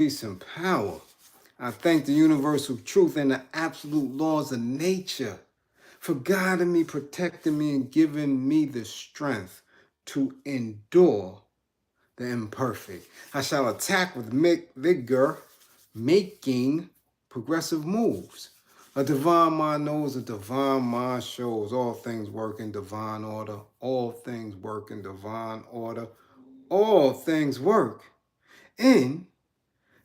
Peace and power. I thank the universal truth and the absolute laws of nature for guiding me, protecting me, and giving me the strength to endure the imperfect. I shall attack with vigor, making progressive moves. A divine mind knows, a divine mind shows. All things work in divine order. All things work in divine order. All things work in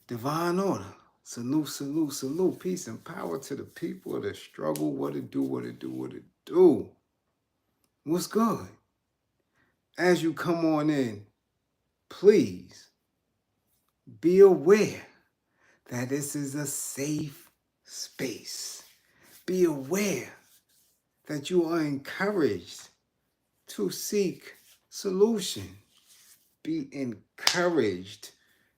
divine order. Salute, salute, salute. Peace and power to the people that struggle. What it do, what it do, what it do. What's good? As you come on in, please be aware that this is a safe space. Be aware that you are encouraged to seek solution. Be encouraged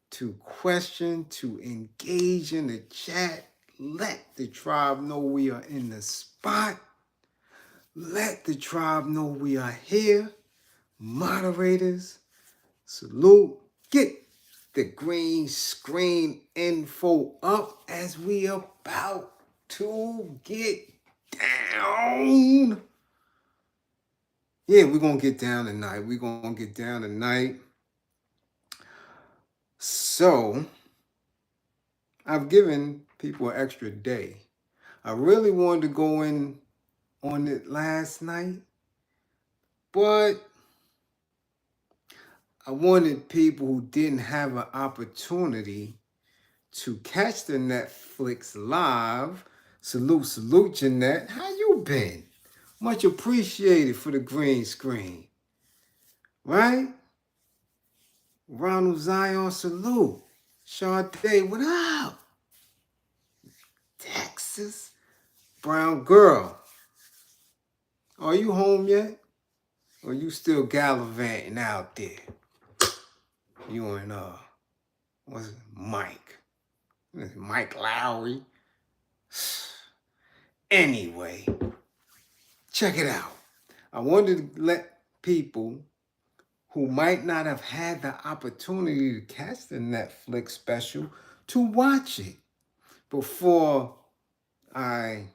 to question, to engage in the chat. Let the tribe know we are in the spot. Let the tribe know we are here. Moderators, salute. Get the green screen info up as we about to get down. Yeah, we're going to get down tonight. We're going to get down tonight. So, I've given people an extra day. I really wanted to go in on it last night, but I wanted people who didn't have an opportunity to catch the Netflix live. Salute, salute, Jeanette. How you been? Much appreciated for the green screen. Right? Ronald Zion, salute. Sade, what up? Texas. Brown girl. Are you home yet? Or you still gallivanting out there? You and what's it, Mike Lowry. Anyway, check it out. I wanted to let people who might not have had the opportunity to catch the Netflix special to watch it before I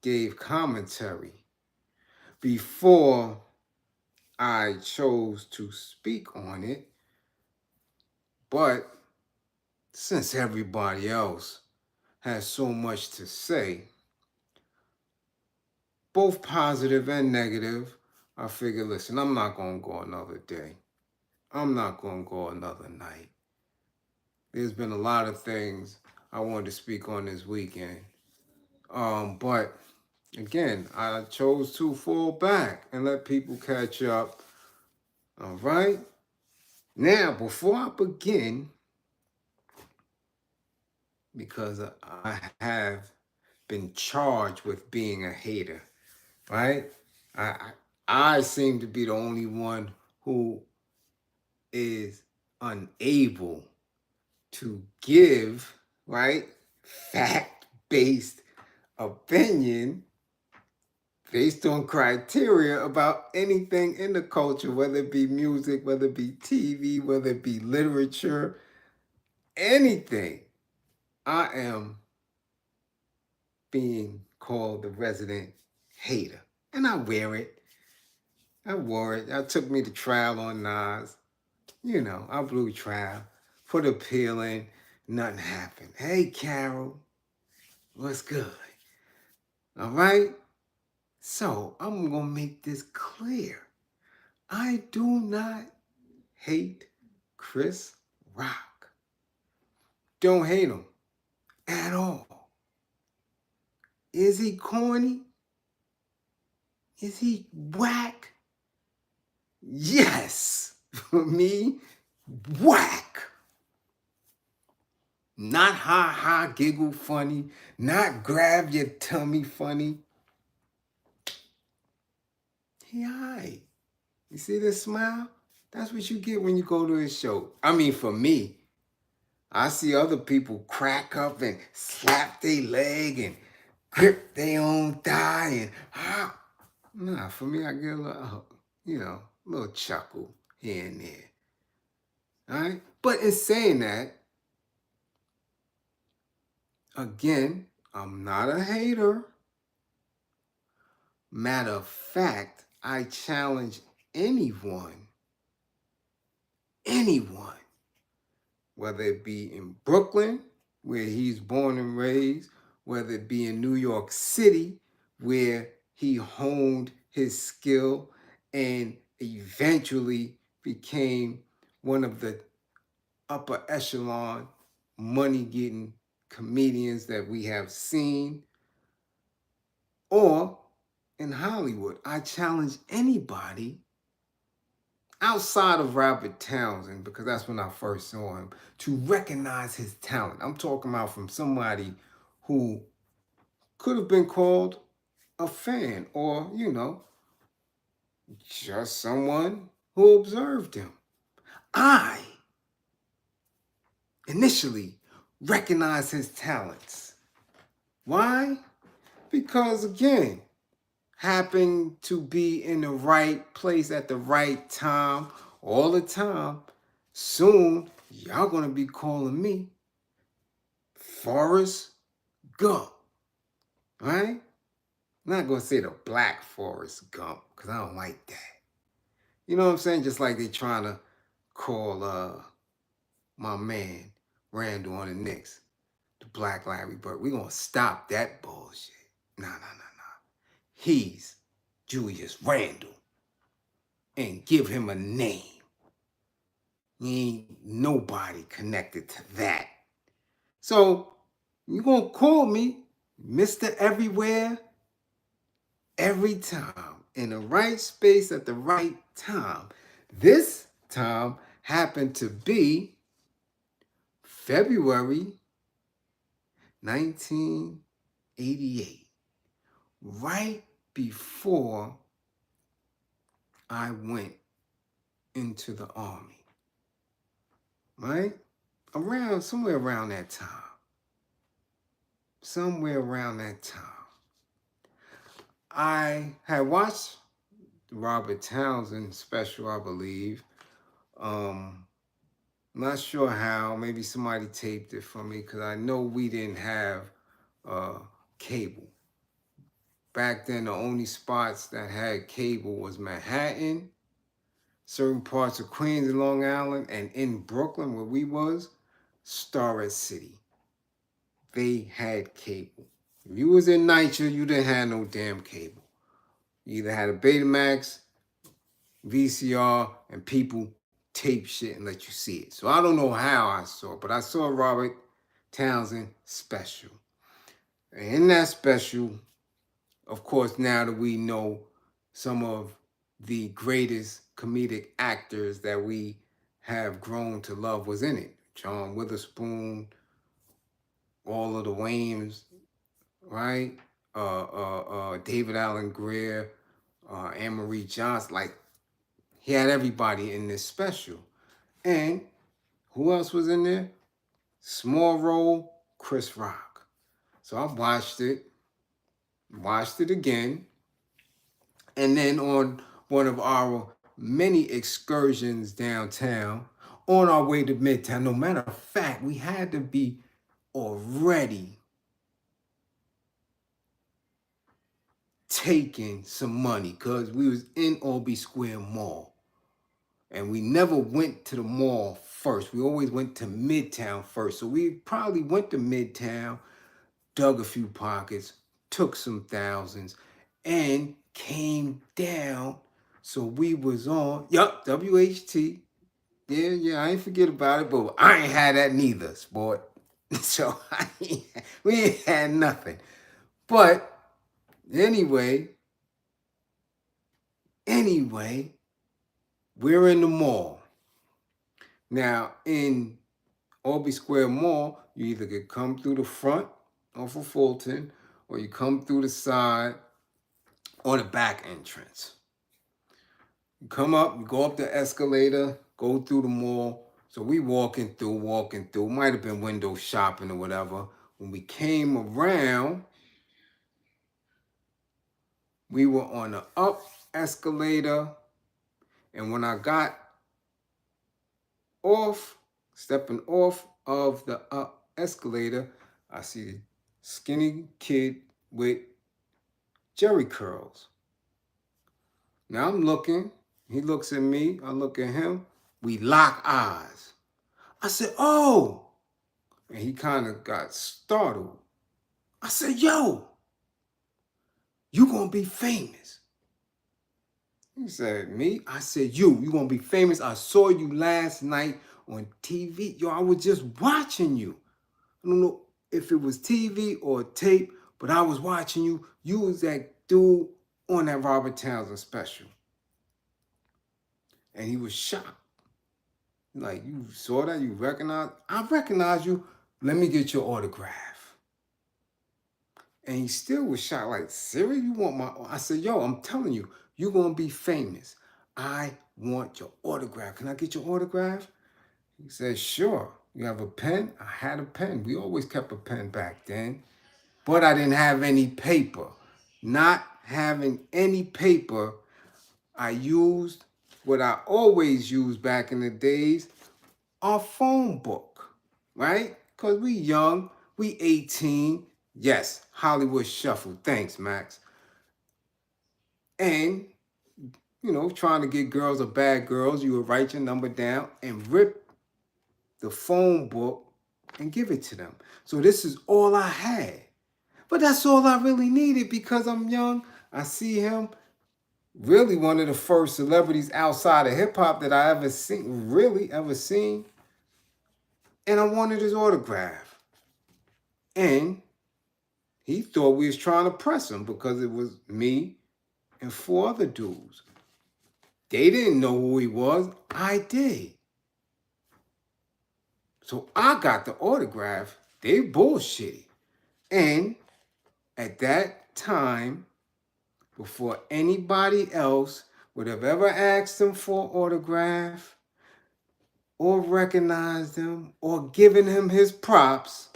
gave commentary, before I chose to speak on it. But since everybody else has so much to say, both positive and negative, I figured, listen, I'm not going to go another day. I'm not going to go another night. There's been a lot of things I wanted to speak on this weekend. But again, I chose to fall back and let people catch up. All right? Now, before I begin, because I have been charged with being a hater, right? I seem to be the only one who is unable to give, right, fact-based opinion based on criteria about anything in the culture, whether it be music, whether it be TV, whether it be literature, anything. I am being called the resident hater. And I wear it. I wore it. I took me to trial on Nas. You know, I blew trial. Put appeal in. Nothing happened. Hey, Carol. What's good? All right? So, I'm going to make this clear. I do not hate Chris Rock. Don't hate him at all. Is he corny? Is he whack? Yes. For me, whack. Not ha ha giggle funny. Not grab your tummy funny. He alright. You see this smile? That's what you get when you go to his show. I mean, for me, I see other people crack up and slap their leg and grip their own thigh and Nah, for me, I get a little, a little chuckle here and there. All right? But in saying that, Again, I'm not a hater. Matter of fact, I challenge anyone, whether it be in Brooklyn, where he's born and raised, whether it be in New York City, where he honed his skill and eventually became one of the upper echelon money getting comedians that we have seen, or in Hollywood. I challenge anybody outside of Robert Townsend, because that's when I first saw him, to recognize his talent. I'm talking about from somebody who could have been called a fan, or, just someone who observed him. I initially recognized his talents. Why? Because, again, happened to be in the right place at the right time all the time. Soon, y'all gonna be calling me Forrest Gump, right? I'm not gonna say the black Forrest Gump, because I don't like that. You know what I'm saying? Just like they trying to call my man Randall on the Knicks the Black Larry Bird. We gonna stop that bullshit. Nah. He's Julius Randall, and give him a name. Ain't nobody connected to that. So you gonna call me Mr. Everywhere every time, in the right space at the right time. This time happened to be February 1988, right before I went into the Army. Right? Somewhere around that time. I had watched the Robert Townsend special, I believe. Not sure how. Maybe somebody taped it for me, because I know we didn't have cable. Back then, the only spots that had cable was Manhattan, certain parts of Queens and Long Island, and in Brooklyn, where we was, Starrett City. They had cable. If you was in NYCHA, you didn't have no damn cable. You either had a Betamax, VCR, and people tape shit and let you see it. So I don't know how I saw it, but I saw Robert Townsend special. And in that special, of course, now that we know some of the greatest comedic actors that we have grown to love was in it. John Witherspoon, all of the Wayans, right? David Allen Greer, Anne-Marie Johnson. Like, he had everybody in this special. And who else was in there? Small role, Chris Rock. So I watched it again. And then on one of our many excursions downtown, on our way to Midtown, no matter of fact, we had to be already taking some money, because we was in Albee Square Mall. And we never went to the mall first. We always went to Midtown first. So we probably went to Midtown, dug a few pockets, took some thousands, and came down. So we was on, WHT. Yeah, I ain't forget about it, but I ain't had that neither, sport. So we ain't had nothing. But anyway, we're in the mall. Now, in Albee Square Mall, you either could come through the front off of Fulton, or you come through the side or the back entrance. You come up, you go up the escalator, go through the mall. So we walking through. Might have been window shopping or whatever. When we came around, we were on the up escalator. And when I got stepping off of the up escalator, I see the skinny kid with jerry curls. Now I'm looking. He looks at me. I look at him. We lock eyes. I said, oh. And he kind of got startled. I said, yo, you gonna be famous. He said, me? I said, you gonna be famous. I saw you last night on TV. Yo, I was just watching you. I don't know if it was TV or tape, but I was watching you. You was that dude on that Robert Townsend special. And he was shocked. Like, you saw that? You recognized? I recognize you. Let me get your autograph. And he still was shocked. Like, serious? You want my... I said, yo, I'm telling you, you're going to be famous. I want your autograph. Can I get your autograph? He said, sure. You have a pen? I had a pen. We always kept a pen back then. But I didn't have any paper. Not having any paper, I used what I always used back in the days, our phone book, right? Because we young, we 18. Yes, Hollywood Shuffle. Thanks, Max. And, you know, trying to get girls or bad girls, you would write your number down and rip the phone book and give it to them. So this is all I had. But that's all I really needed because I'm young. I see him, really one of the first celebrities outside of hip-hop that I ever seen. And I wanted his autograph. And he thought we was trying to press him because it was me and 4 other dudes. They didn't know who he was. I did. So I got the autograph. They bullshitted. And at that time, before anybody else would have ever asked him for an autograph or recognized him or given him his props,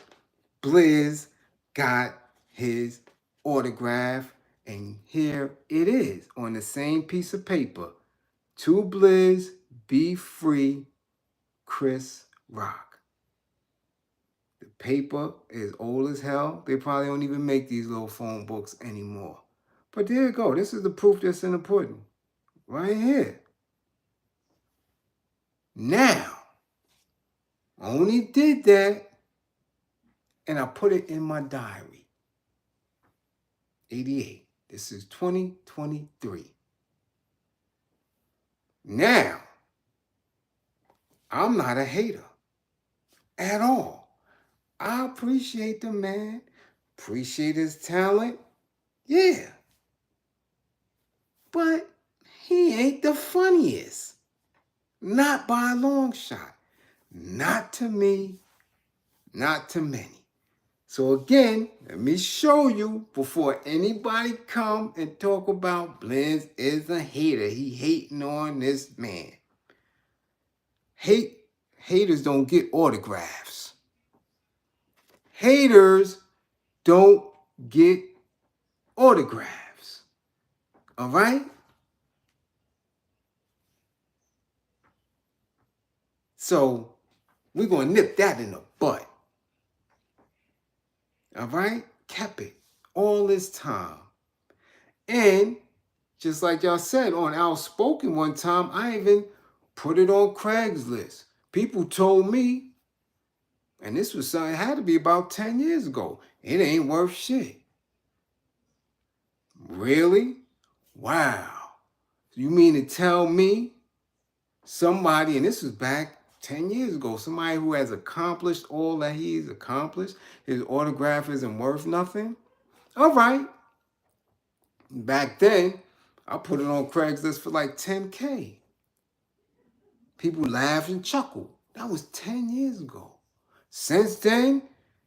Bliz got his autograph, and here it is on the same piece of paper. To Bliz, be free, Chris Rock. The paper is old as hell. They probably don't even make these little phone books anymore. But there you go. This is the proof that's in the pudding. Right here. Now, I only did that and I put it in my diary. 88. This is 2023. Now, I'm not a hater at all. I appreciate the man, appreciate his talent. Yeah. But he ain't the funniest. Not by a long shot. Not to me, not to many. So again, let me show you before anybody come and talk about Bliz is a hater. He hating on this man. Haters don't get autographs. Haters don't get autographs. All right? So we're going to nip that in the butt. All right? Kept it all this time. And just like y'all said on Outspoken one time, I even put it on Craigslist. People told me, and this was something, it had to be about 10 years ago, it ain't worth shit. Really? Wow. You mean to tell me somebody, and this was back 10 years ago, somebody who has accomplished all that he's accomplished, his autograph isn't worth nothing? All right. Back then, I put it on Craigslist for like 10K. People laughed and chuckled. That was 10 years ago. Since then,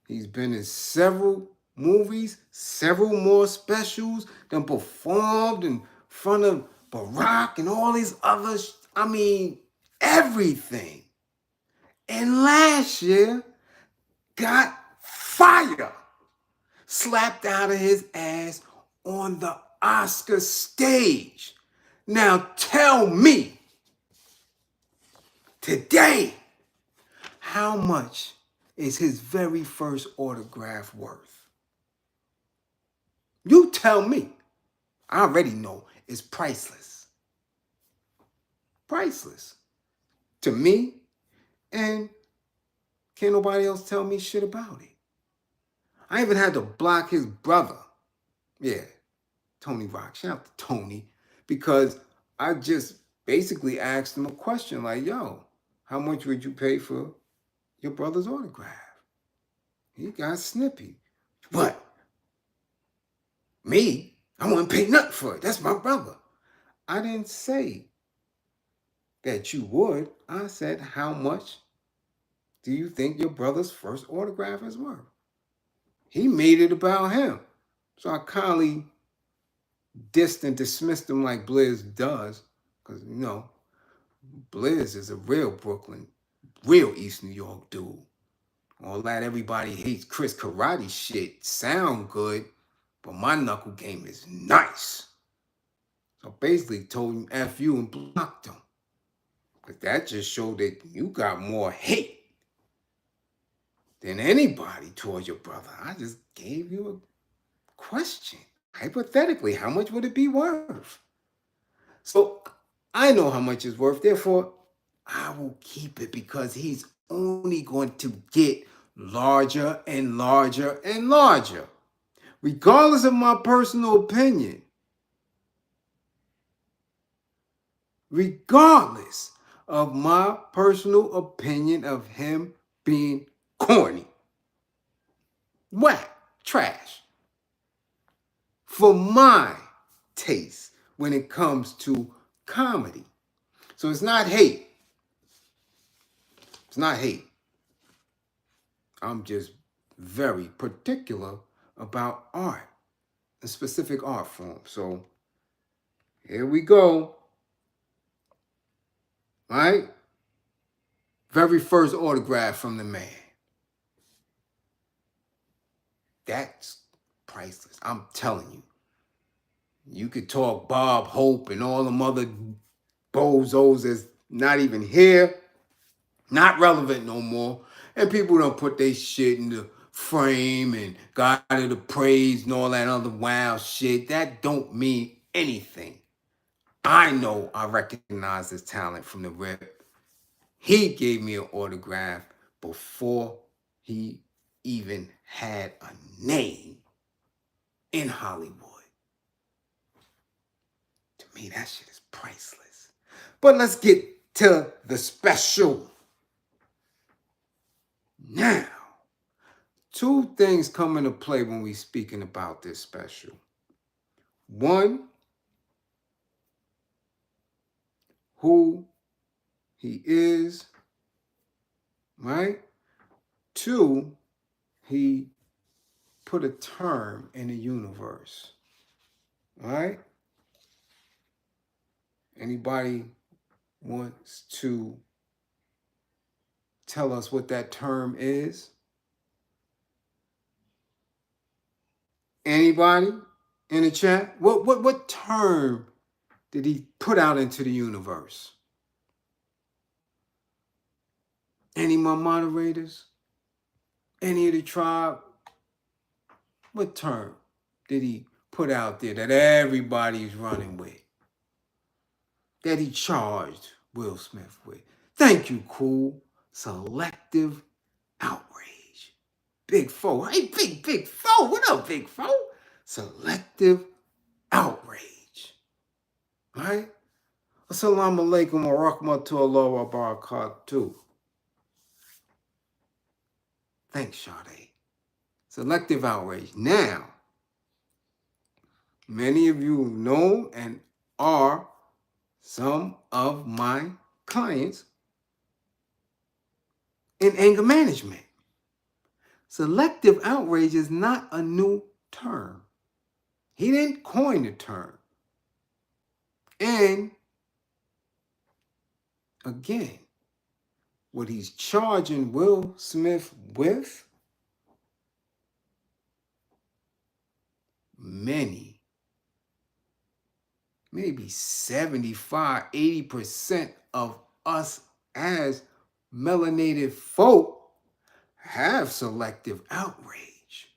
he's been in several movies, several more specials, then performed in front of Barack and all these others. I mean, everything. And last year, got fire slapped out of his ass on the Oscar stage. Now tell me, today, how much is his very first autograph worth? You tell me. I already know it's priceless. Priceless. To me, and can't nobody else tell me shit about it. I even had to block his brother. Yeah, Tony Rock. Shout out to Tony. Because I just basically asked him a question like, yo, how much would you pay for your brother's autograph? He got snippy. What? Me? I wouldn't pay nothing for it. That's my brother. I didn't say that you would. I said, how much do you think your brother's first autograph is worth? He made it about him. So I kindly dissed and dismissed him like Bliz does. Because, you know, Bliz is a real Brooklyn, real East New York dude. All that everybody hates Chris Karate shit sound good, but my knuckle game is nice. So basically told him F you and blocked him. Because that just showed that you got more hate than anybody towards your brother. I just gave you a question. Hypothetically, how much would it be worth? So I know how much it's worth. Therefore, I will keep it because he's only going to get larger and larger and larger. Regardless of my personal opinion. Regardless of my personal opinion of him being corny. Whack. Trash. For my taste when it comes to comedy. So it's not hate. It's not hate. I'm just very particular about art, a specific art form. So here we go. Right? Very first autograph from the man. That's priceless. I'm telling you. You could talk Bob Hope and all them other bozos that's not even here, not relevant no more. And people don't put their shit in the frame and God of the praise and all that other wild shit. That don't mean anything. I know I recognize his talent from the rip. He gave me an autograph before he even had a name in Hollywood. To me, that shit is priceless. But let's get to the special. Now, two things come into play when we speaking about this special. One, who he is, right? Two, he put a term in the universe, right? Anybody wants to tell us what that term is? Anybody in the chat? What term did he put out into the universe? Any of my moderators? Any of the tribe? What term did he put out there that everybody's running with? That he charged Will Smith with? Thank you, cool. Selective outrage. Big foe. Hey, big foe. What up, big foe? Selective outrage. Right? Assalamu alaikum wa rahmatullahi wa barakatuh. Thanks, Sade. Selective outrage. Now, many of you know and are some of my clients in anger management. Selective outrage is not a new term. He didn't coin the term. And again, what he's charging Will Smith with, many, maybe 75, 80% of us as melanated folk have selective outrage.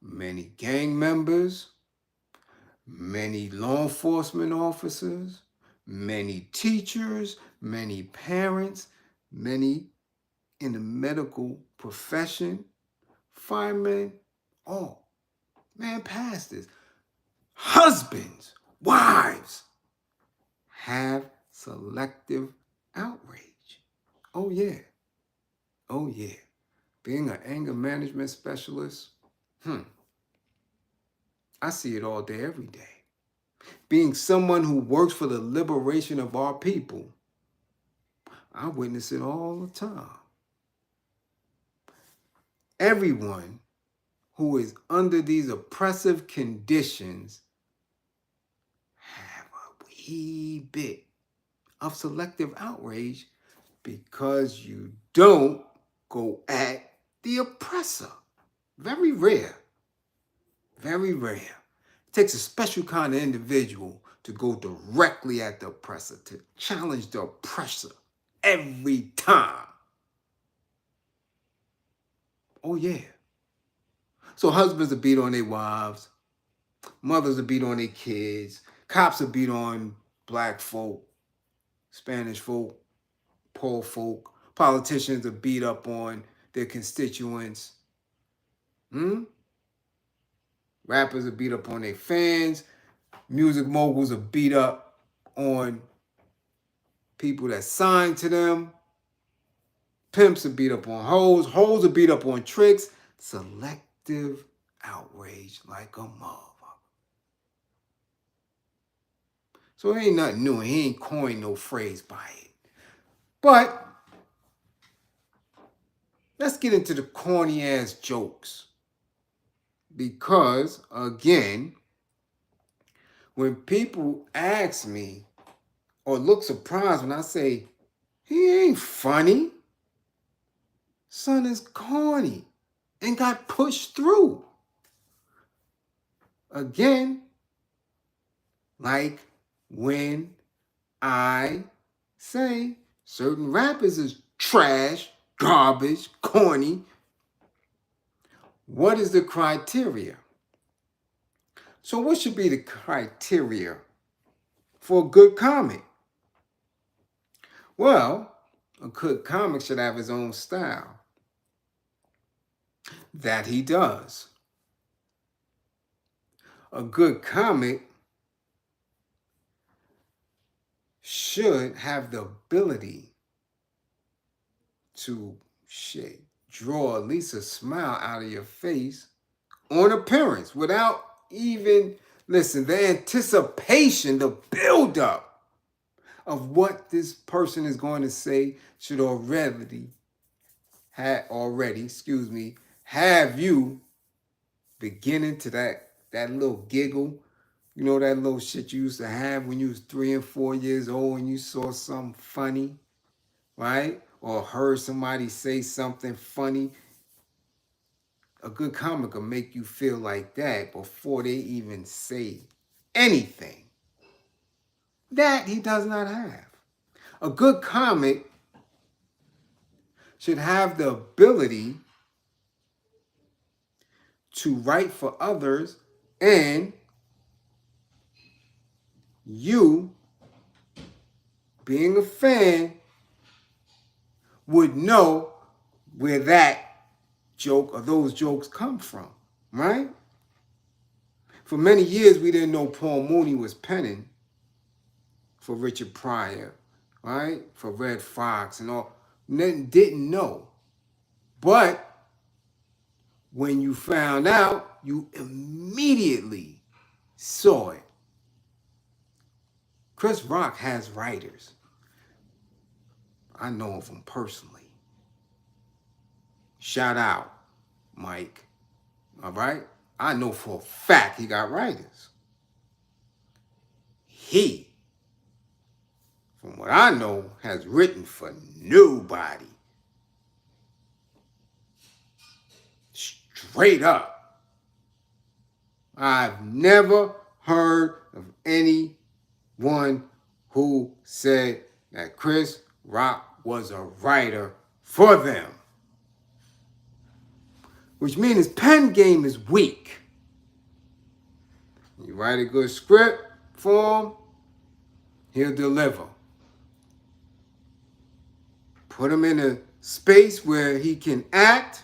Many gang members, many law enforcement officers, many teachers, many parents, many in the medical profession, firemen, all, pastors, husbands, wives have selective outrage. Oh yeah. Oh yeah. Being an anger management specialist, I see it all day, every day. Being someone who works for the liberation of our people, I witness it all the time. Everyone who is under these oppressive conditions have a wee bit of selective outrage because you don't go at the oppressor. Very rare. Very rare. It takes a special kind of individual to go directly at the oppressor, to challenge the oppressor every time. Oh, yeah. So husbands will beat on their wives, mothers will beat on their kids, cops will beat on black folk, Spanish folk, poor folk, politicians will beat up on their constituents. Rappers will beat up on their fans. Music moguls will beat up on people that sign to them. Pimps will beat up on hoes. Hoes will beat up on tricks. Selective outrage like a motherfucker. So it ain't nothing new. He ain't coined no phrase by it. But let's get into the corny ass jokes. Because, again, when people ask me or look surprised when I say, he ain't funny, son is corny and got pushed through. Again, like when I say certain rappers is trash, garbage, corny, what is the criteria? So what should be the criteria for a good comic? Well, a good comic should have his own style. That he does. A good comic should have the ability to draw at least a smile out of your face on appearance without even, the anticipation, the buildup of what this person is going to say should already have you beginning to that little giggle. You know that little shit you used to have when you was 3 and 4 years old and you saw something funny, right? Or heard somebody say something funny. A good comic will make you feel like that before they even say anything. That he does not have. A good comic should have the ability to write for others, and you, being a fan, would know where that joke or those jokes come from, right? For many years, we didn't know Paul Mooney was penning for Richard Pryor, right? For Red Fox and all. Didn't know. But when you found out, you immediately saw it. Chris Rock has writers. I know of them personally. Shout out, Mike. All right? I know for a fact he got writers. He, from what I know, has written for nobody. Straight up. I've never heard of anyone who said that Chris Rock was a writer for them. which means his pen game is weak. You write a good script for him, he'll deliver. Put him in a space where he can act,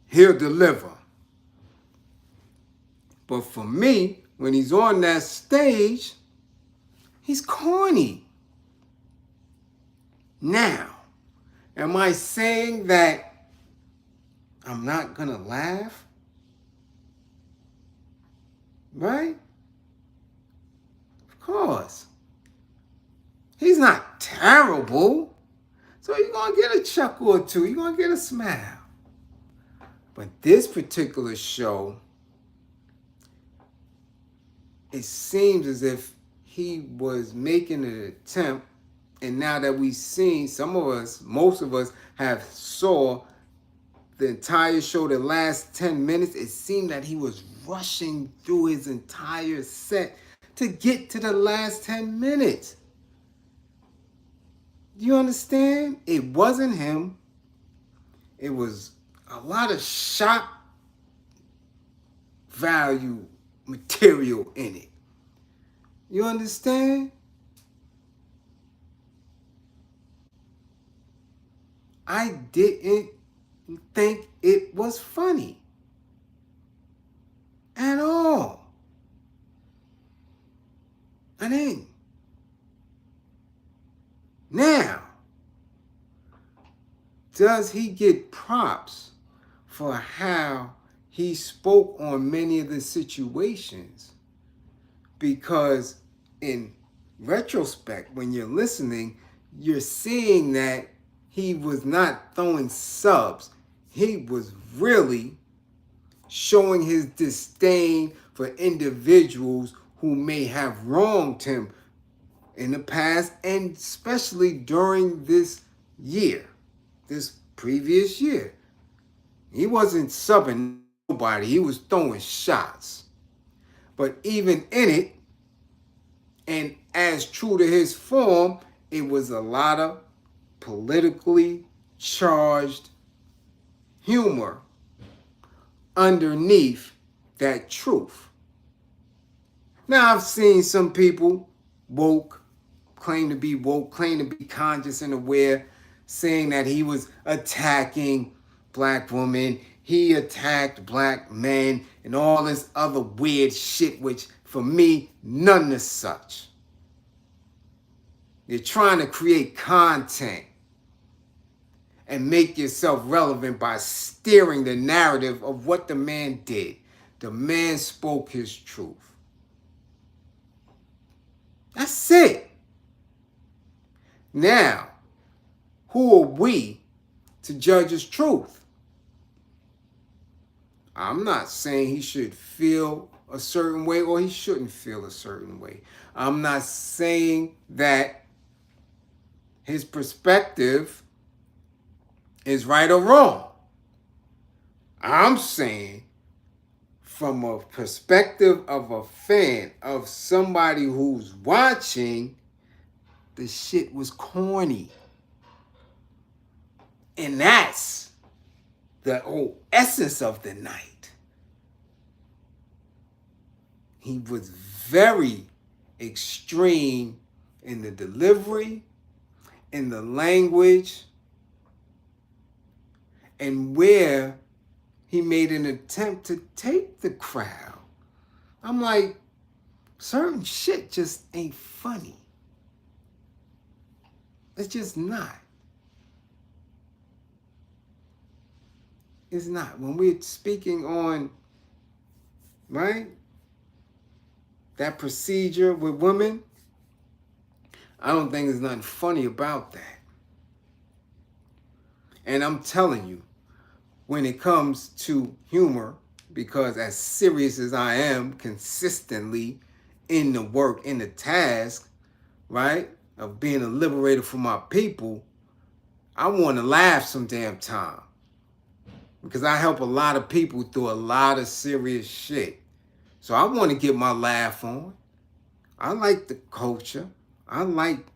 he'll deliver. But for me, when he's on that stage, he's corny. Now, am I saying that I'm not gonna laugh? Right? Of course. He's not terrible. So you're gonna get a chuckle or two. You're gonna get a smile. But this particular show, it seems as if he was making an attempt, and now that we've seen, some of us, most of us have saw the entire show, the last 10 minutes, it seemed that he was rushing through his entire set to get to the last 10 minutes. Do you understand? It wasn't him. It was a lot of shock value material in it. You understand? I didn't think it was funny at all. I didn't. Now, does he get props for how he spoke on many of the situations? Because in retrospect, when you're listening, you're seeing that he was not throwing subs. He was really showing his disdain for individuals who may have wronged him in the past, and especially during this year, this previous year. He wasn't subbing nobody. He was throwing shots. But even in it, and as true to his form, it was a lot of politically charged humor underneath that truth. Now, I've seen some people claim to be conscious and aware, saying that he was attacking black women, he attacked black men, and all this other weird shit, which for me, none of such. You're trying to create content and make yourself relevant by steering the narrative of what the man did. The man spoke his truth. That's it. Now, who are we to judge his truth? I'm not saying he should feel a certain way or he shouldn't feel a certain way. I'm not saying that his perspective is right or wrong. I'm saying from a perspective of a fan, of somebody who's watching, the shit was corny. And that's the whole essence of the night. He was very extreme in the delivery, in the language, and where he made an attempt to take the crowd. I'm like, certain shit just ain't funny. It's just not. It's not. When we're speaking on, right, that procedure with women, I don't think there's nothing funny about that. And I'm telling you, when it comes to humor, because as serious as I am consistently in the work, in the task, right, of being a liberator for my people, I want to laugh some damn time. Because I help a lot of people through a lot of serious shit. So I want to get my laugh on. I like the culture. I like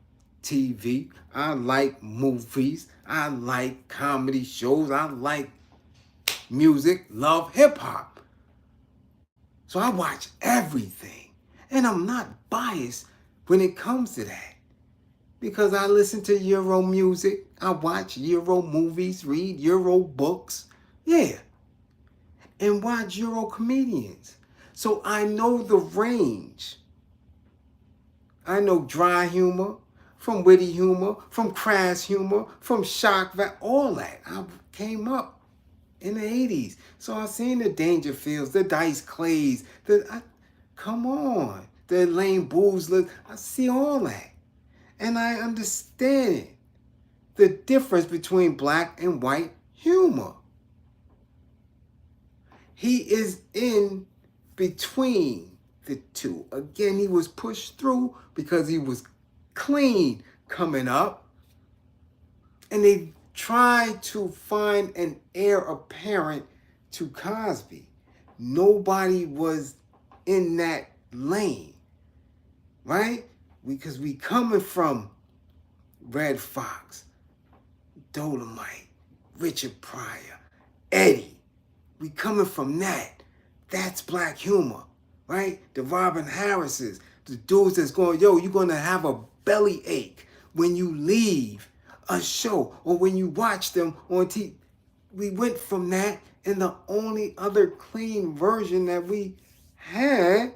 TV. I like movies. I like comedy shows. I like music, love hip hop. So I watch everything. And I'm not biased when it comes to that. Because I listen to Euro music, I watch Euro movies, read Euro books. Yeah. And watch Euro comedians. So I know the range. I know dry humor, from witty humor, from crass humor, from shock, all that. I came up in the 80s. So I've seen the Dangerfields, the Dice Clays, come on, the Lane Boozlers. I see all that. And I understand the difference between black and white humor. He is in between the two. Again, he was pushed through because he was clean coming up. And they tried to find an heir apparent to Cosby. Nobody was in that lane, right? Because we coming from Red Fox, Dolomite, Richard Pryor, Eddie. We coming from that. That's black humor, right? The Robin Harrises, the dudes that's going, yo, you're going to have a belly ache when you leave a show or when you watch them on TV. We went from that, and the only other clean version that we had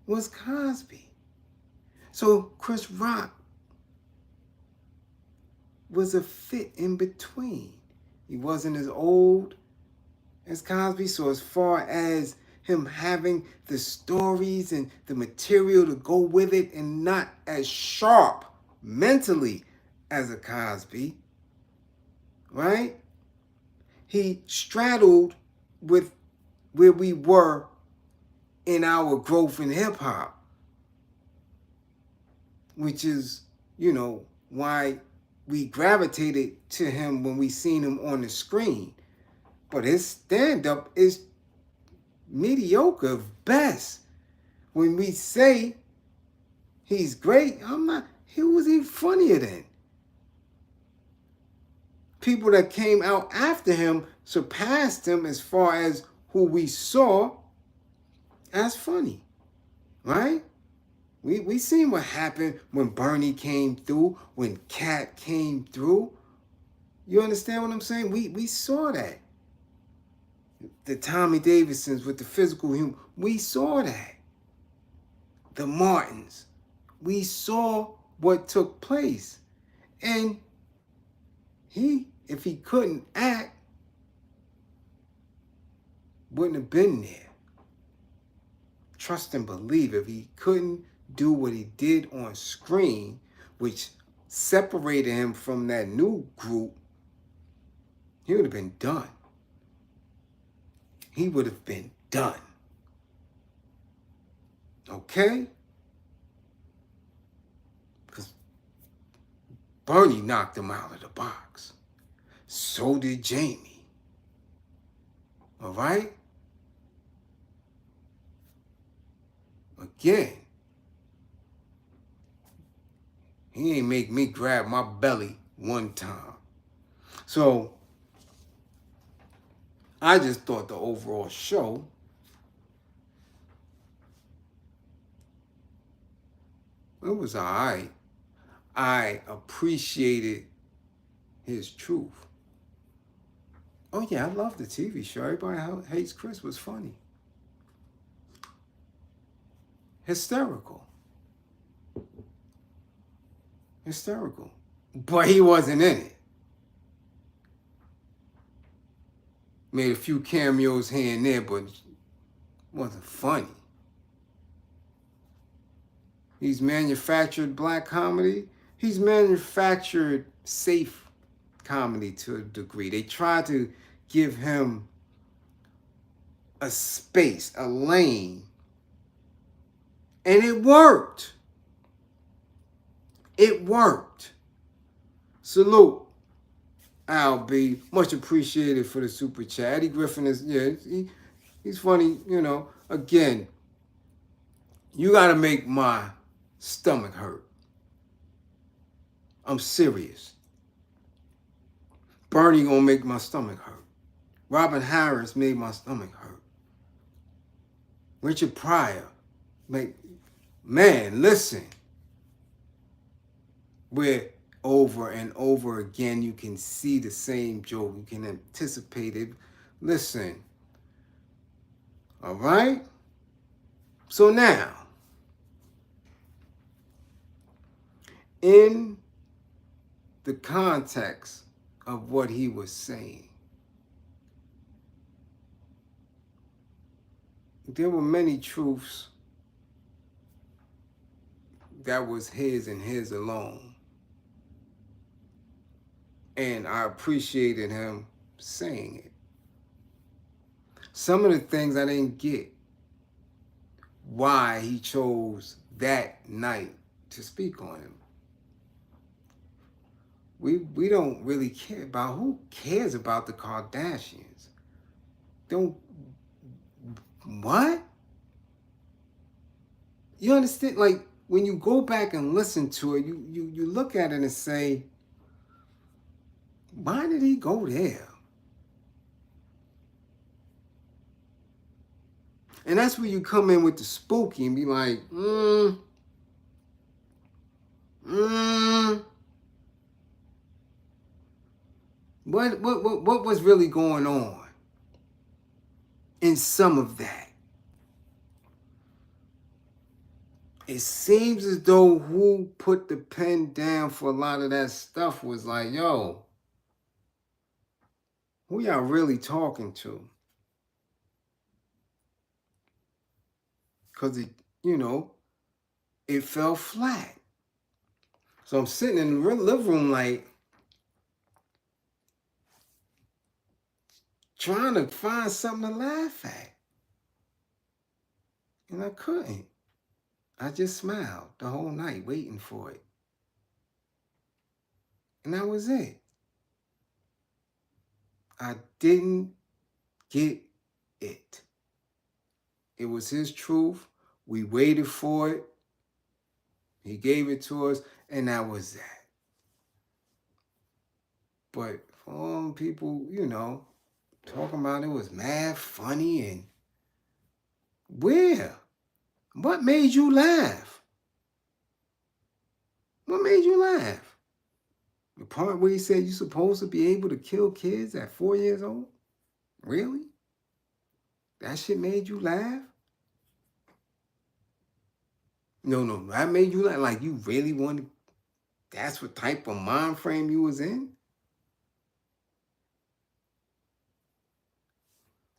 was Cosby. So Chris Rock was a fit in between. He wasn't as old as Cosby, so as far as him having the stories and the material to go with it and not as sharp mentally as a Cosby, right? He straddled with where we were in our growth in hip hop, which is, why we gravitated to him when we seen him on the screen. But his stand-up is mediocre at best. When we say he's great, who was he funnier than? People that came out after him surpassed him as far as who we saw as funny, right? We seen what happened when Bernie came through, when Cat came through. You understand what I'm saying? We saw that. The Tommy Davidsons with the physical humor, we saw that. The Martins, we saw what took place. And if he couldn't act, wouldn't have been there. Trust and believe, if he couldn't do what he did on screen, which separated him from that new group, he would have been done. He would have been done. Okay? Because Bernie knocked him out of the box. So did Jamie. All right? Again, he ain't make me grab my belly one time. So I just thought the overall show it was all right. I appreciated his truth. Oh yeah, I love the TV show. Everybody Hates Chris was funny. Hysterical. But he wasn't in it. Made a few cameos here and there, but wasn't funny. He's manufactured black comedy. He's manufactured safe comedy to a degree. They tried to give him a space, a lane, and it worked. It worked. Salute, Al B. Much appreciated for the super chat. Eddie Griffin is, he's funny, Again, you got to make my stomach hurt. I'm serious. Bernie gonna make my stomach hurt. Robin Harris made my stomach hurt. Richard Pryor, man, listen. Where over and over again you can see the same joke. You can anticipate it. Listen. All right? So now, in the context of what he was saying, there were many truths that was his and his alone. And I appreciated him saying it. Some of the things I didn't get, why he chose that night to speak on him. We don't really care about, who cares about the Kardashians? Don't, what? You understand? Like, when you go back and listen to it, you look at it and say, why did he go there? And that's where you come in with the spooky and be like, what was really going on in some of that? It seems as though who put the pen down for a lot of that stuff was like, yo, who y'all really talking to? Because it fell flat. So I'm sitting in the living room like, trying to find something to laugh at. And I couldn't. I just smiled the whole night waiting for it. And that was it. I didn't get it. It was his truth. We waited for it. He gave it to us, and that was that. But for all people, talking about it was mad funny and where? What made you laugh? What made you laugh? The part where he said you're supposed to be able to kill kids at 4 years old? Really? That shit made you laugh? No, that made you laugh. Like you really wanted, that's what type of mind frame you was in?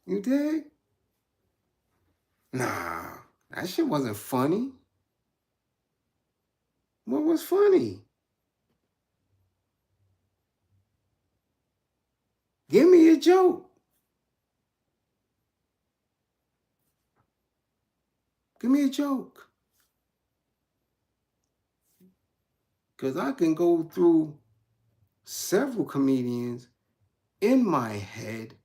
You did? Nah, that shit wasn't funny. What was funny? Give me a joke. Give me a joke. Because I can go through several comedians in my head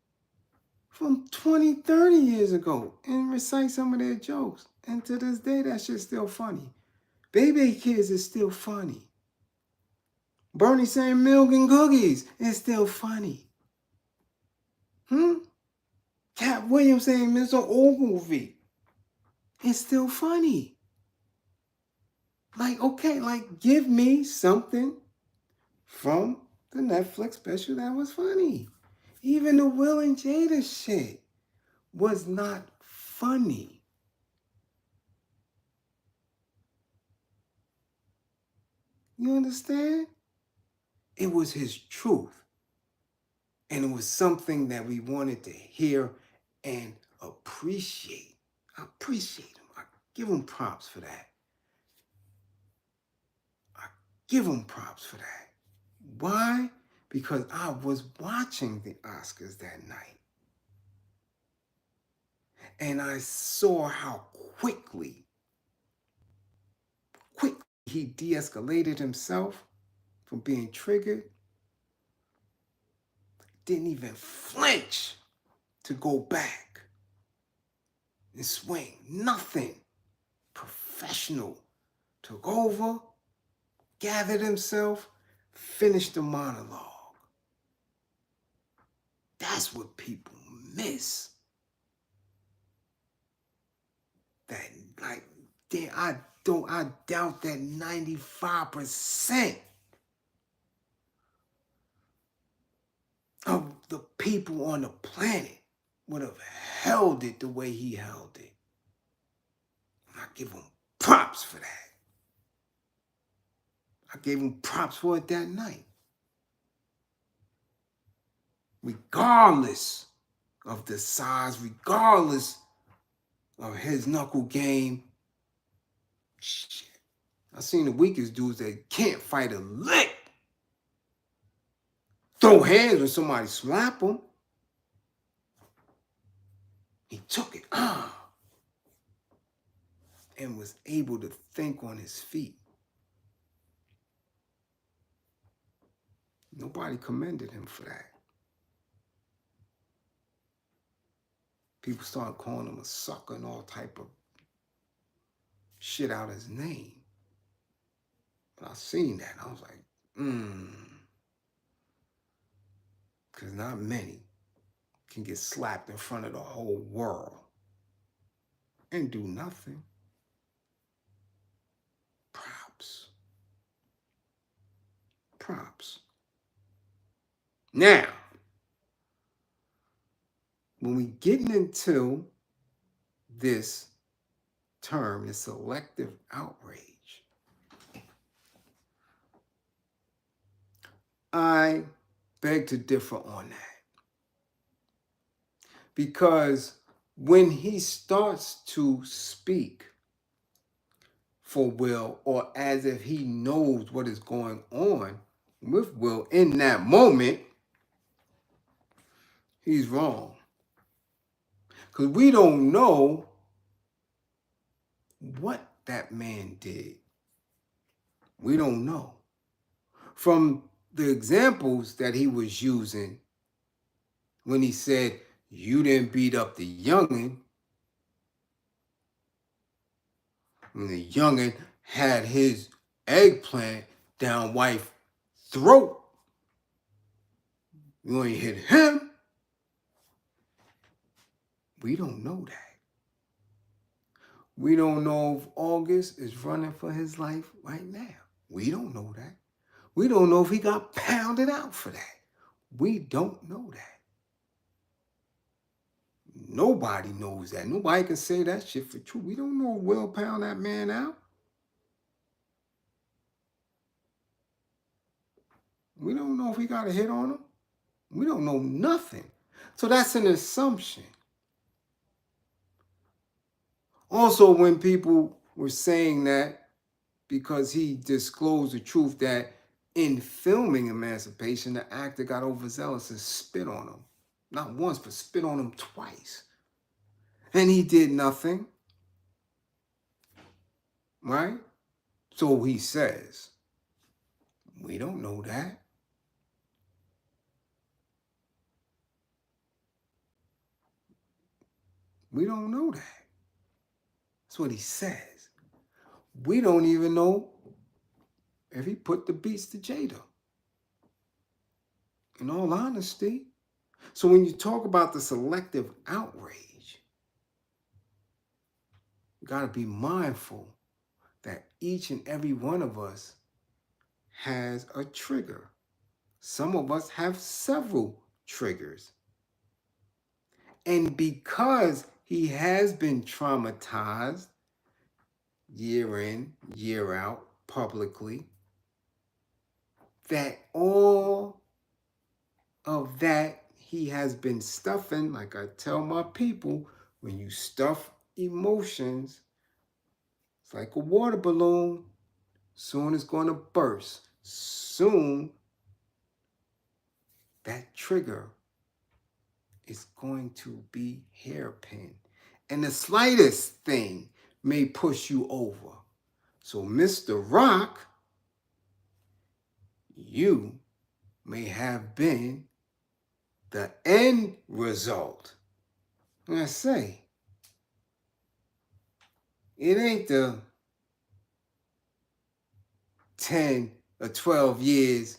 from 20, 30 years ago and recite some of their jokes. And to this day, that shit's still funny. Baby Kids is still funny. Bernie saying milk and cookies is still funny. Cat Williams saying Mr. Ogilvy. It's still funny. Like, okay, like give me something from the Netflix special that was funny. Even the Will and Jada shit was not funny. You understand? It was his truth. And it was something that we wanted to hear and appreciate. I appreciate him. I give him props for that. I give him props for that. Why? Because I was watching the Oscars that night. And I saw how quickly he de-escalated himself from being triggered. Didn't even flinch to go back and swing. Nothing. Professional. Took over, gathered himself, finished the monologue. That's what people miss. That, like, I doubt that 95% of the people on the planet would have held it the way he held it. And I give him props for that. I gave him props for it that night. Regardless of the size, regardless of his knuckle game, shit. I seen the weakest dudes that can't fight a lick throw hands when somebody slap him. He took it, and was able to think on his feet. Nobody commended him for that. People started calling him a sucker and all type of shit out his name. But I seen that, and I was like, because not many can get slapped in front of the whole world and do nothing. Props. Now, when we getting into this term, this selective outrage, I beg to differ on that. Because when he starts to speak for Will, or as if he knows what is going on with Will in that moment, he's wrong. Because we don't know what that man did. We don't know. From the examples that he was using when he said, you didn't beat up the youngin', when the youngin' had his eggplant down wife's throat, you ain't hit him. We don't know that. We don't know if August is running for his life right now. We don't know that. We don't know if he got pounded out for that. We don't know that. Nobody knows that. Nobody can say that shit for true. We don't know if Will pound that man out. We don't know if he got a hit on him. We don't know nothing. So that's an assumption. Also, when people were saying that because he disclosed the truth that in filming Emancipation, the actor got overzealous and spit on him. Not once, but spit on him twice. And he did nothing. Right? So he says. We don't know that. We don't know that. That's what he says. We don't even know if he put the beats to Jada. In all honesty. So when you talk about the selective outrage, you got to be mindful that each and every one of us has a trigger. Some of us have several triggers. And because he has been traumatized year in, year out, publicly, that all of that he has been stuffing, like I tell my people, when you stuff emotions, it's like a water balloon. Soon it's going to burst. Soon that trigger is going to be hairpin. And the slightest thing may push you over. So, Mr. Rock, you may have been the end result. And I say, it ain't the 10 or 12 years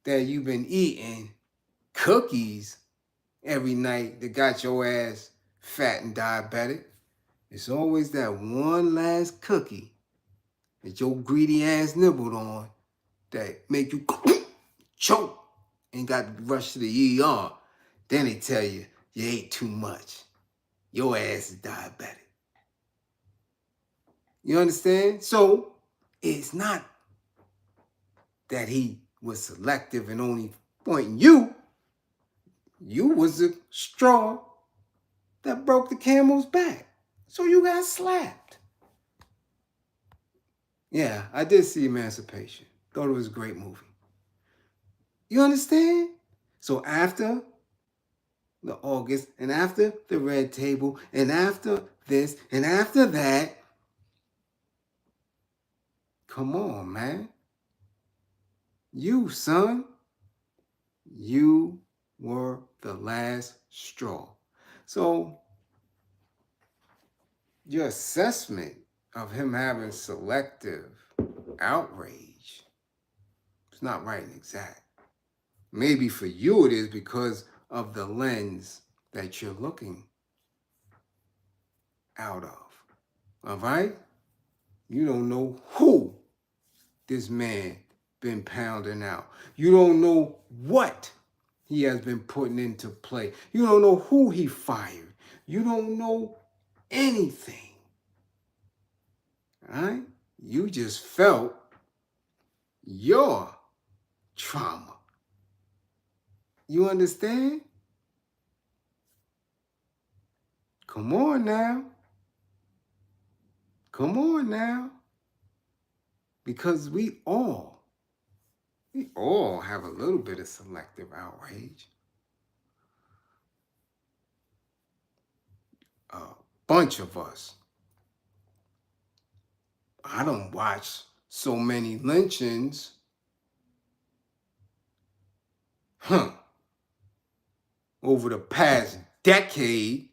that you've been eating cookies every night that got your ass fat and diabetic. It's always that one last cookie that your greedy ass nibbled on that make you choke and got to rush to the ER. Then they tell you ate too much. Your ass is diabetic. You understand? So it's not that he was selective and only pointing you. You was the straw that broke the camel's back. So you got slapped. Yeah, I did see Emancipation. Thought it was a great movie. You understand? So after the August, and after the Red Table, and after this, and after that, come on, man. You, son, you were the last straw. So your assessment of him having selective outrage is not right and exact. Maybe for you it is because of the lens that you're looking out of. All right? You don't know who this man been pounding out. You don't know what he has been putting into play. You don't know who he fired. You don't know anything. All right? You just felt your trauma. You understand? Come on now. Come on now. Because we all have a little bit of selective outrage. A bunch of us. I don't watch so many lynchings. Over the past decade,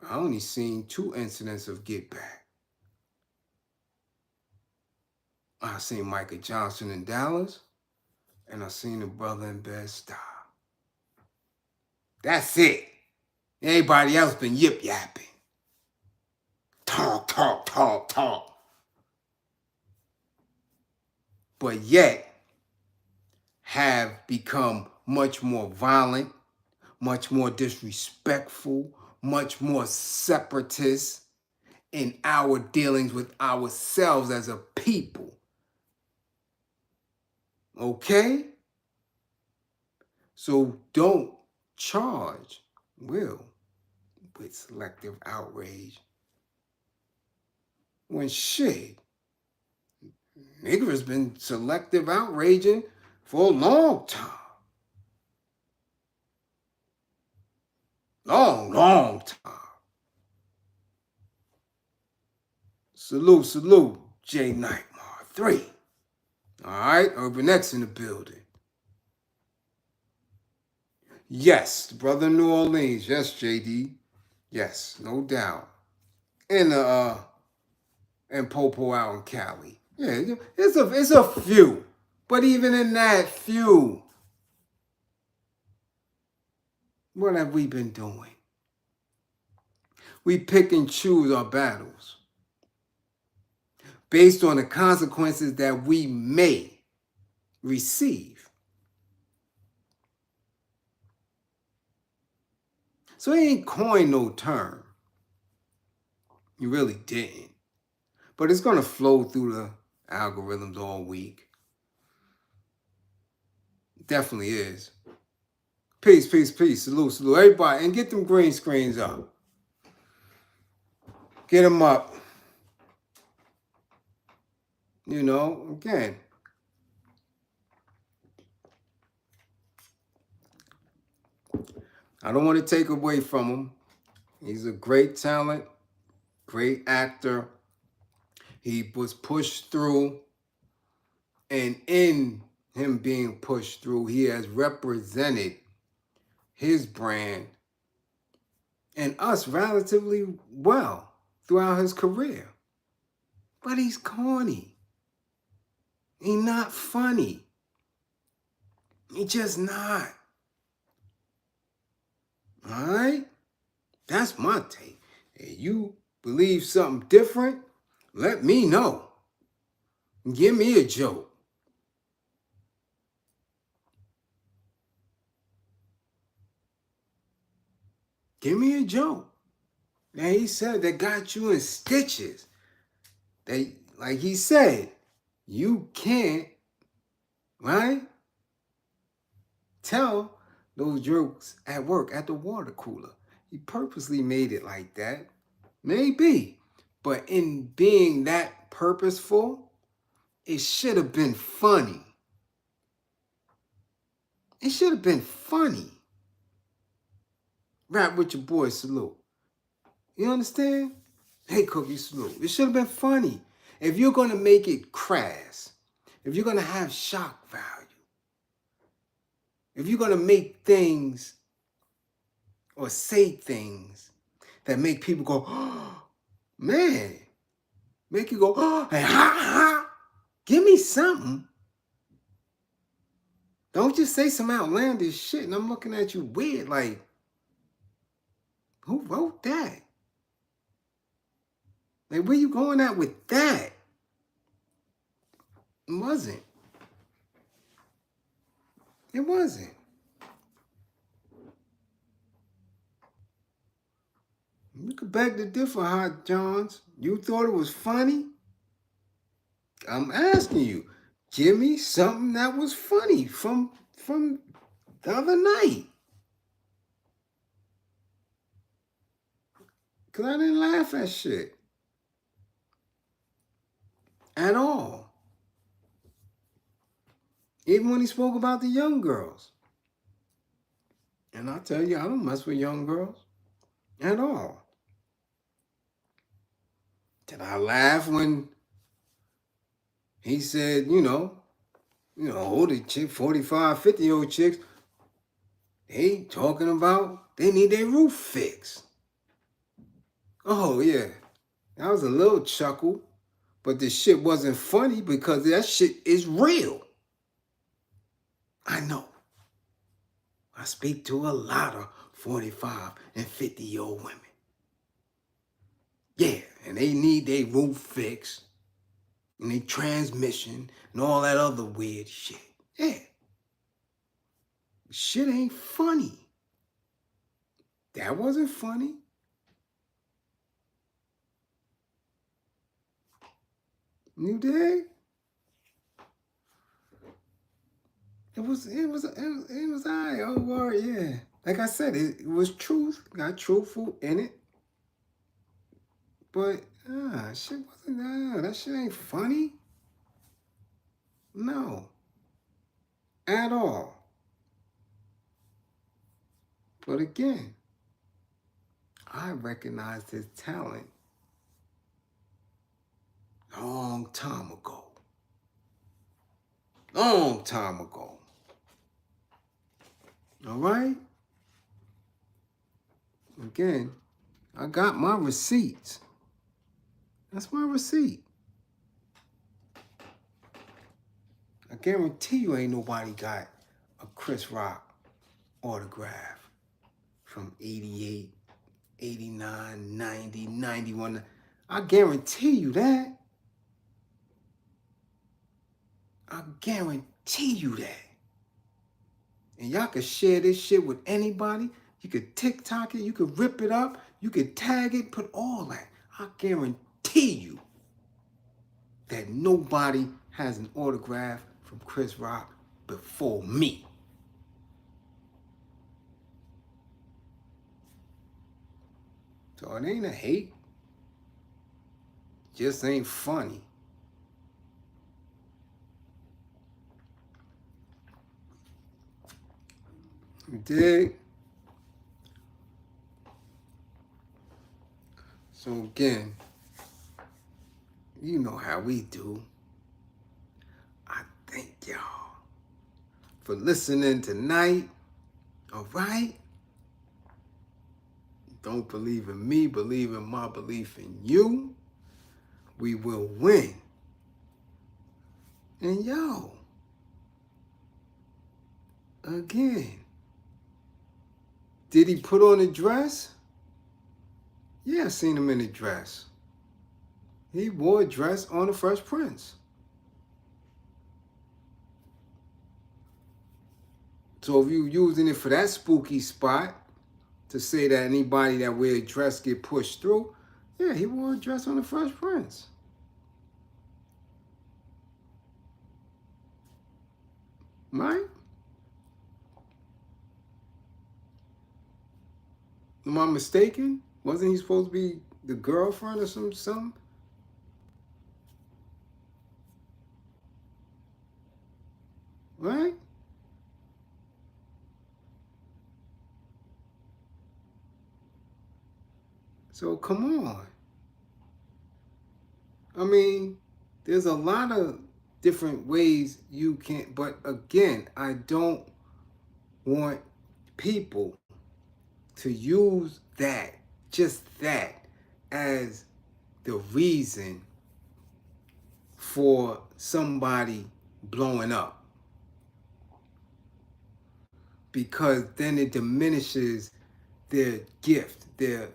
I only seen 2 incidents of get back. I seen Micah Johnson in Dallas, and I seen the brother in Bed-Stuy. That's it. Everybody else been yip-yapping. Talk. But yet have become much more violent, much more disrespectful, much more separatist in our dealings with ourselves as a people. Okay? So don't charge Will with selective outrage when shit, nigga has been selective outraging for a long time. Long time. Salute, J Nightmare 3. All right, Urban X in the building. Yes, the brother in New Orleans. Yes, JD. Yes, no doubt. And Popo out in Cali. Yeah, it's a few. But even in that few, what have we been doing? We pick and choose our battles based on the consequences that we may receive. So he ain't coined no term. He really didn't. But it's going to flow through the algorithms all week. Definitely is. Peace. Salute. Everybody, and get them green screens up. Get them up. You know, again. I don't want to take away from him. He's a great talent, great actor. He was pushed through, and in him being pushed through, he has represented his brand and us relatively well throughout his career. But he's corny. He's not funny. He just not. All right? That's my take. If you believe something different, let me know. Give me a joke. Give me a joke. Now he said that got you in stitches. They, like he said, you can't, right? Tell those jokes at work at the water cooler. He purposely made it like that. Maybe. But in being that purposeful, it should have been funny. It should have been funny. Rap with your boy, salute. You understand? Hey, Cookie, salute. It should have been funny. If you're going to make it crass, if you're going to have shock value, if you're going to make things or say things that make people go, oh, man, make you go, oh, and ha, ha, give me something. Don't just say some outlandish shit and I'm looking at you weird like, who wrote that? Like, where you going at with that? It wasn't. It wasn't. You could beg to differ, Hot Johns. You thought it was funny? I'm asking you. Give me something that was funny from the other night. Because I didn't laugh at shit. At all. Even when he spoke about the young girls. And I tell you, I don't mess with young girls. At all. Did I laugh when he said, older chick, 45, 50-year-old chicks, they talking about they need their roof fixed. Oh, yeah. That was a little chuckle. But the shit wasn't funny because that shit is real. I know. I speak to a lot of 45 and 50-year-old women. Yeah, and they need their roof fixed. And their transmission and all that other weird shit. Yeah. Shit ain't funny. That wasn't funny. You dig? It was I. Oh, word, yeah. Like I said, it was truth. Got truthful in it. But, shit wasn't, that shit ain't funny. No. At all. But again, I recognized his talent long time ago. Long time ago. All right? Again, I got my receipts. That's my receipt. I guarantee you ain't nobody got a Chris Rock autograph from 88, 89, 90, 91. I guarantee you that. I guarantee you that. And y'all can share this shit with anybody. You could TikTok it, you could rip it up, you could tag it, put all that. I guarantee you that nobody has an autograph from Chris Rock before me. So it ain't a hate. Just ain't funny. You dig? So again, you know how we do. I thank y'all for listening tonight. All right? Don't believe in me, believe in my belief in you. We will win. And yo, again, did he put on a dress? Yeah, I seen him in a dress. He wore a dress on The Fresh Prince. So if you using it for that spooky spot to say that anybody that wear a dress get pushed through, yeah, he wore a dress on The Fresh Prince. Right? Am I mistaken? Wasn't he supposed to be the girlfriend or something? Right? So come on. I mean, there's a lot of different ways you can, but again, I don't want people to use that, just that, as the reason for somebody blowing up. Because then it diminishes their gift, their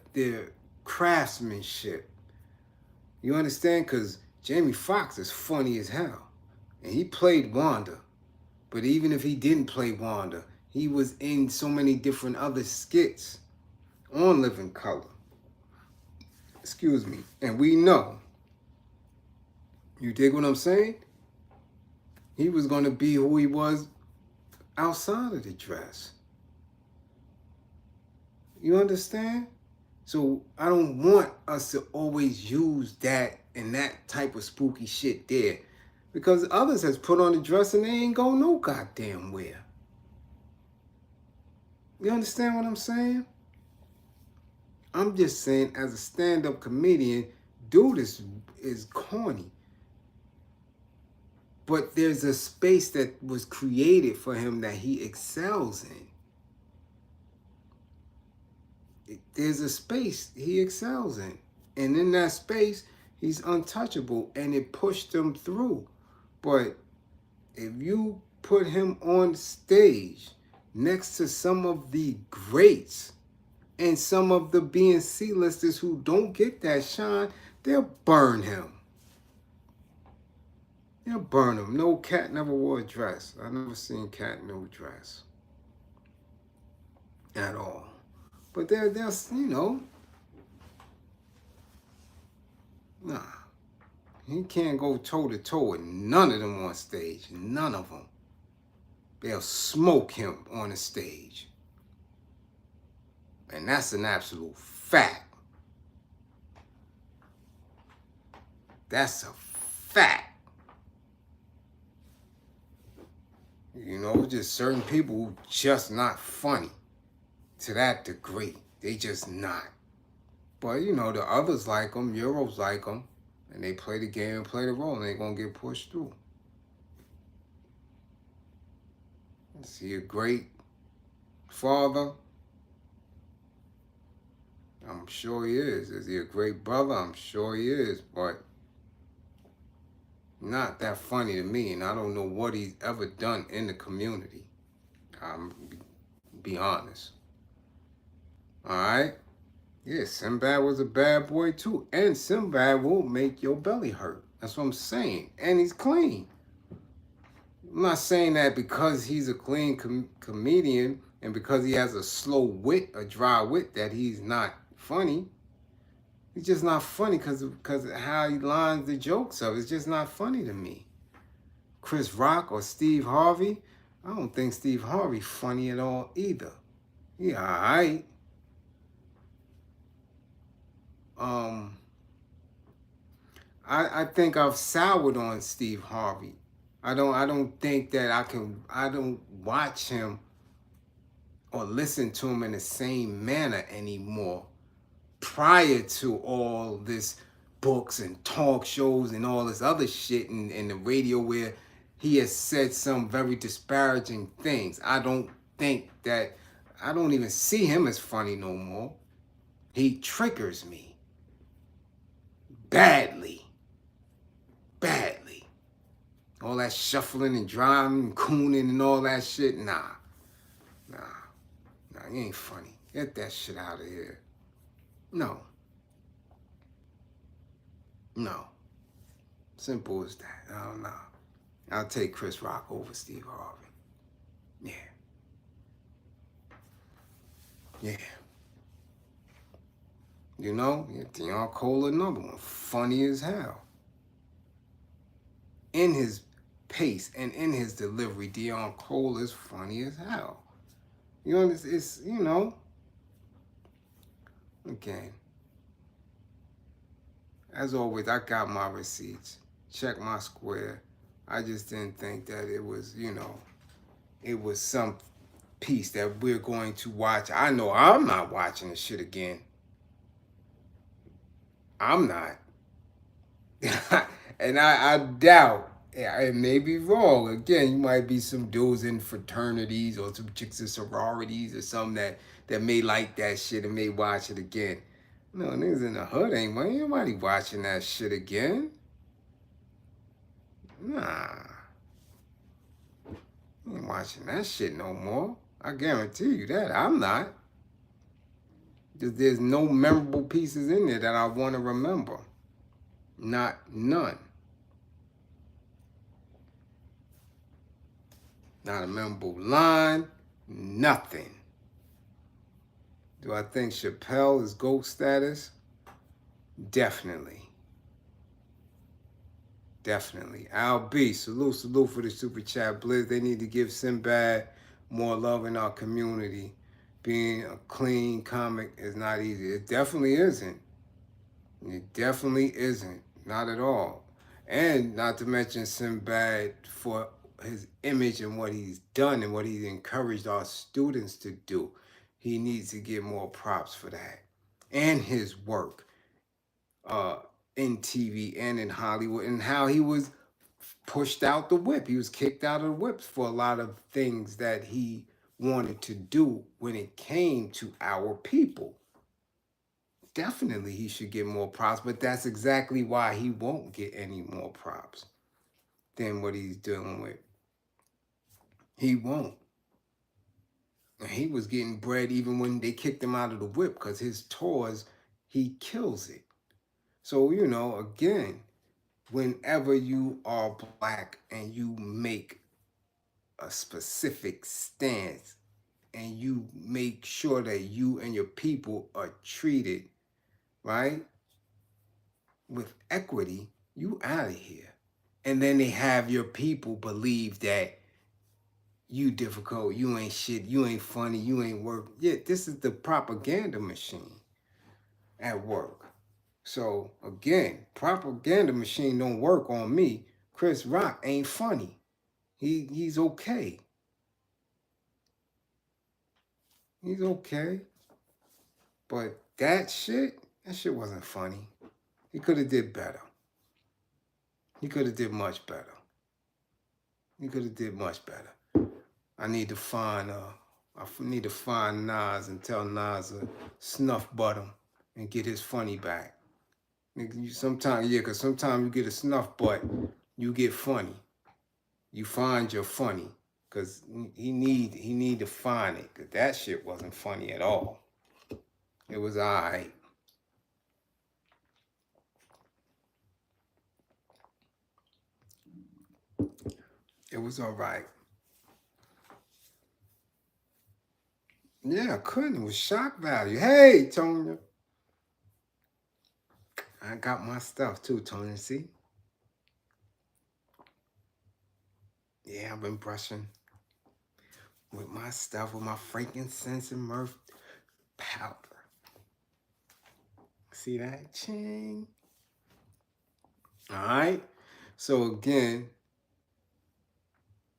craftsmanship. You understand? Because Jamie Foxx is funny as hell. And he played Wanda. But even if he didn't play Wanda, he was in so many different other skits on Living Color. Excuse me. And we know, you dig what I'm saying? He was going to be who he was outside of the dress. You understand? So I don't want us to always use that and that type of spooky shit there. Because others has put on the dress and they ain't go no goddamn where. You understand what I'm saying? I'm just saying, as a stand-up comedian, dude is corny. But there's a space that was created for him that he excels in. There's a space he excels in. And in that space, he's untouchable, and it pushed him through. But if you put him on stage next to some of the greats and some of the being C-listers who don't get that shine, they'll burn him. They'll burn him. No, Cat never wore a dress. I never seen Cat no dress at all. But they're you know, nah. He can't go toe-to-toe with none of them on stage. None of them. They'll smoke him on the stage. And that's an absolute fact. That's a fact. You know, just certain people who just not funny to that degree. They just not. But, you know, the others like them, Euros like them, and they play the game and play the role, and they're going to get pushed through. Is he a great father? I'm sure he is. Is he a great brother? I'm sure he is, but not that funny to me, and I don't know what he's ever done in the community. I'm be honest. All right? Yeah, Sinbad was a bad boy too, and Sinbad will make your belly hurt. That's what I'm saying. And he's clean. I'm not saying that because he's a clean comedian and because he has a slow wit, a dry wit, that he's not funny. He's just not funny because of how he lines the jokes up. It's just not funny to me. Chris Rock or Steve Harvey, I don't think Steve Harvey's funny at all either. He all right. I think I've soured on Steve Harvey. I don't think that I don't watch him or listen to him in the same manner anymore. Prior to all this books and talk shows and all this other shit in the radio where he has said some very disparaging things. I don't even see him as funny no more. He triggers me. Badly. All that shuffling and driving and cooning and all that shit, nah. Nah, you ain't funny. Get that shit out of here. No. Simple as that. I don't know. I'll take Chris Rock over Steve Harvey. Yeah. You know, Deion Cole, another one. Funny as hell. In his pace and in his delivery, Deion Cole is funny as hell. You know, it's again, as always, I got my receipts. Check my square. I just didn't think that it was, it was some piece that we're going to watch. I know I'm not watching this shit again. I'm not. And I doubt, it may be wrong. Again, you might be some dudes in fraternities or some chicks in sororities or something that may like that shit and may watch it again. No, niggas in the hood ain't nobody watching that shit again. Nah. Ain't watching that shit no more. I guarantee you that. I'm not. There's no memorable pieces in there that I want to remember. None. Not a memorable line. Nothing. Do I think Chappelle is GOAT status? Definitely. Al B, salute for the super chat. Bliz, they need to give Sinbad more love in our community. Being a clean comic is not easy. It definitely isn't. Not at all. And not to mention Sinbad for his image and what he's done and what he's encouraged our students to do. He needs to get more props for that. And his work in TV and in Hollywood, and how he was pushed out the whip. He was kicked out of the whips for a lot of things that he wanted to do when it came to our people. Definitely he should get more props, but that's exactly why he won't get any more props than what he's dealing with. He won't. And he was getting bread even when they kicked him out of the whip, because his tours, he kills it. So, again, whenever you are black and you make a specific stance and you make sure that you and your people are treated, right, with equity, you out of here. And then they have your people believe that you difficult, you ain't shit, you ain't funny, you ain't work. Yeah, this is the propaganda machine at work. So again, propaganda machine don't work on me. Chris Rock ain't funny. He's okay. He's okay. But that shit wasn't funny. He could have did better. He could have did much better. I need to find Nas and tell Nas to SnuffButt him and get his funny back. Sometimes you get a SnuffButt, you get funny. You find your funny, because he need to find it, because that shit wasn't funny at all. It was all right. It was all right. Yeah, I couldn't. It was shock value. Hey, Tonya. I got my stuff too, Tonya. See? Yeah, I've been brushing with my stuff, with my frankincense and myrrh powder. See that? Ching. All right. So again,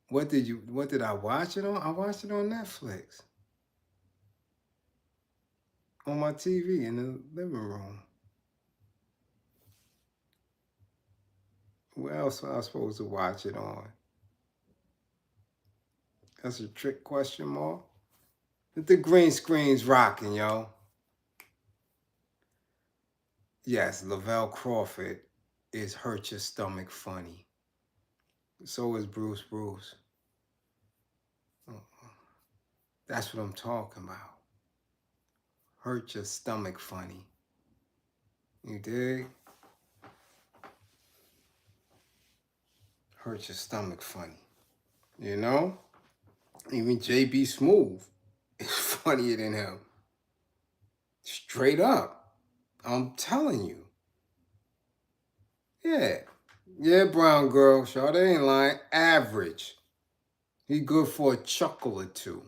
what did I watch it on? I watched it on Netflix. On my TV in the living room. Where else was I supposed to watch it on? That's a trick question mark. The green screen's rocking, yo. Yes, Lavelle Crawford is hurt your stomach funny. So is Bruce. That's what I'm talking about. Hurt your stomach funny. You dig? Hurt your stomach funny. You know? Even JB Smooth is funnier than him. Straight up. I'm telling you. Yeah. Yeah, brown girl. Sade ain't lying. Average. He good for a chuckle or two.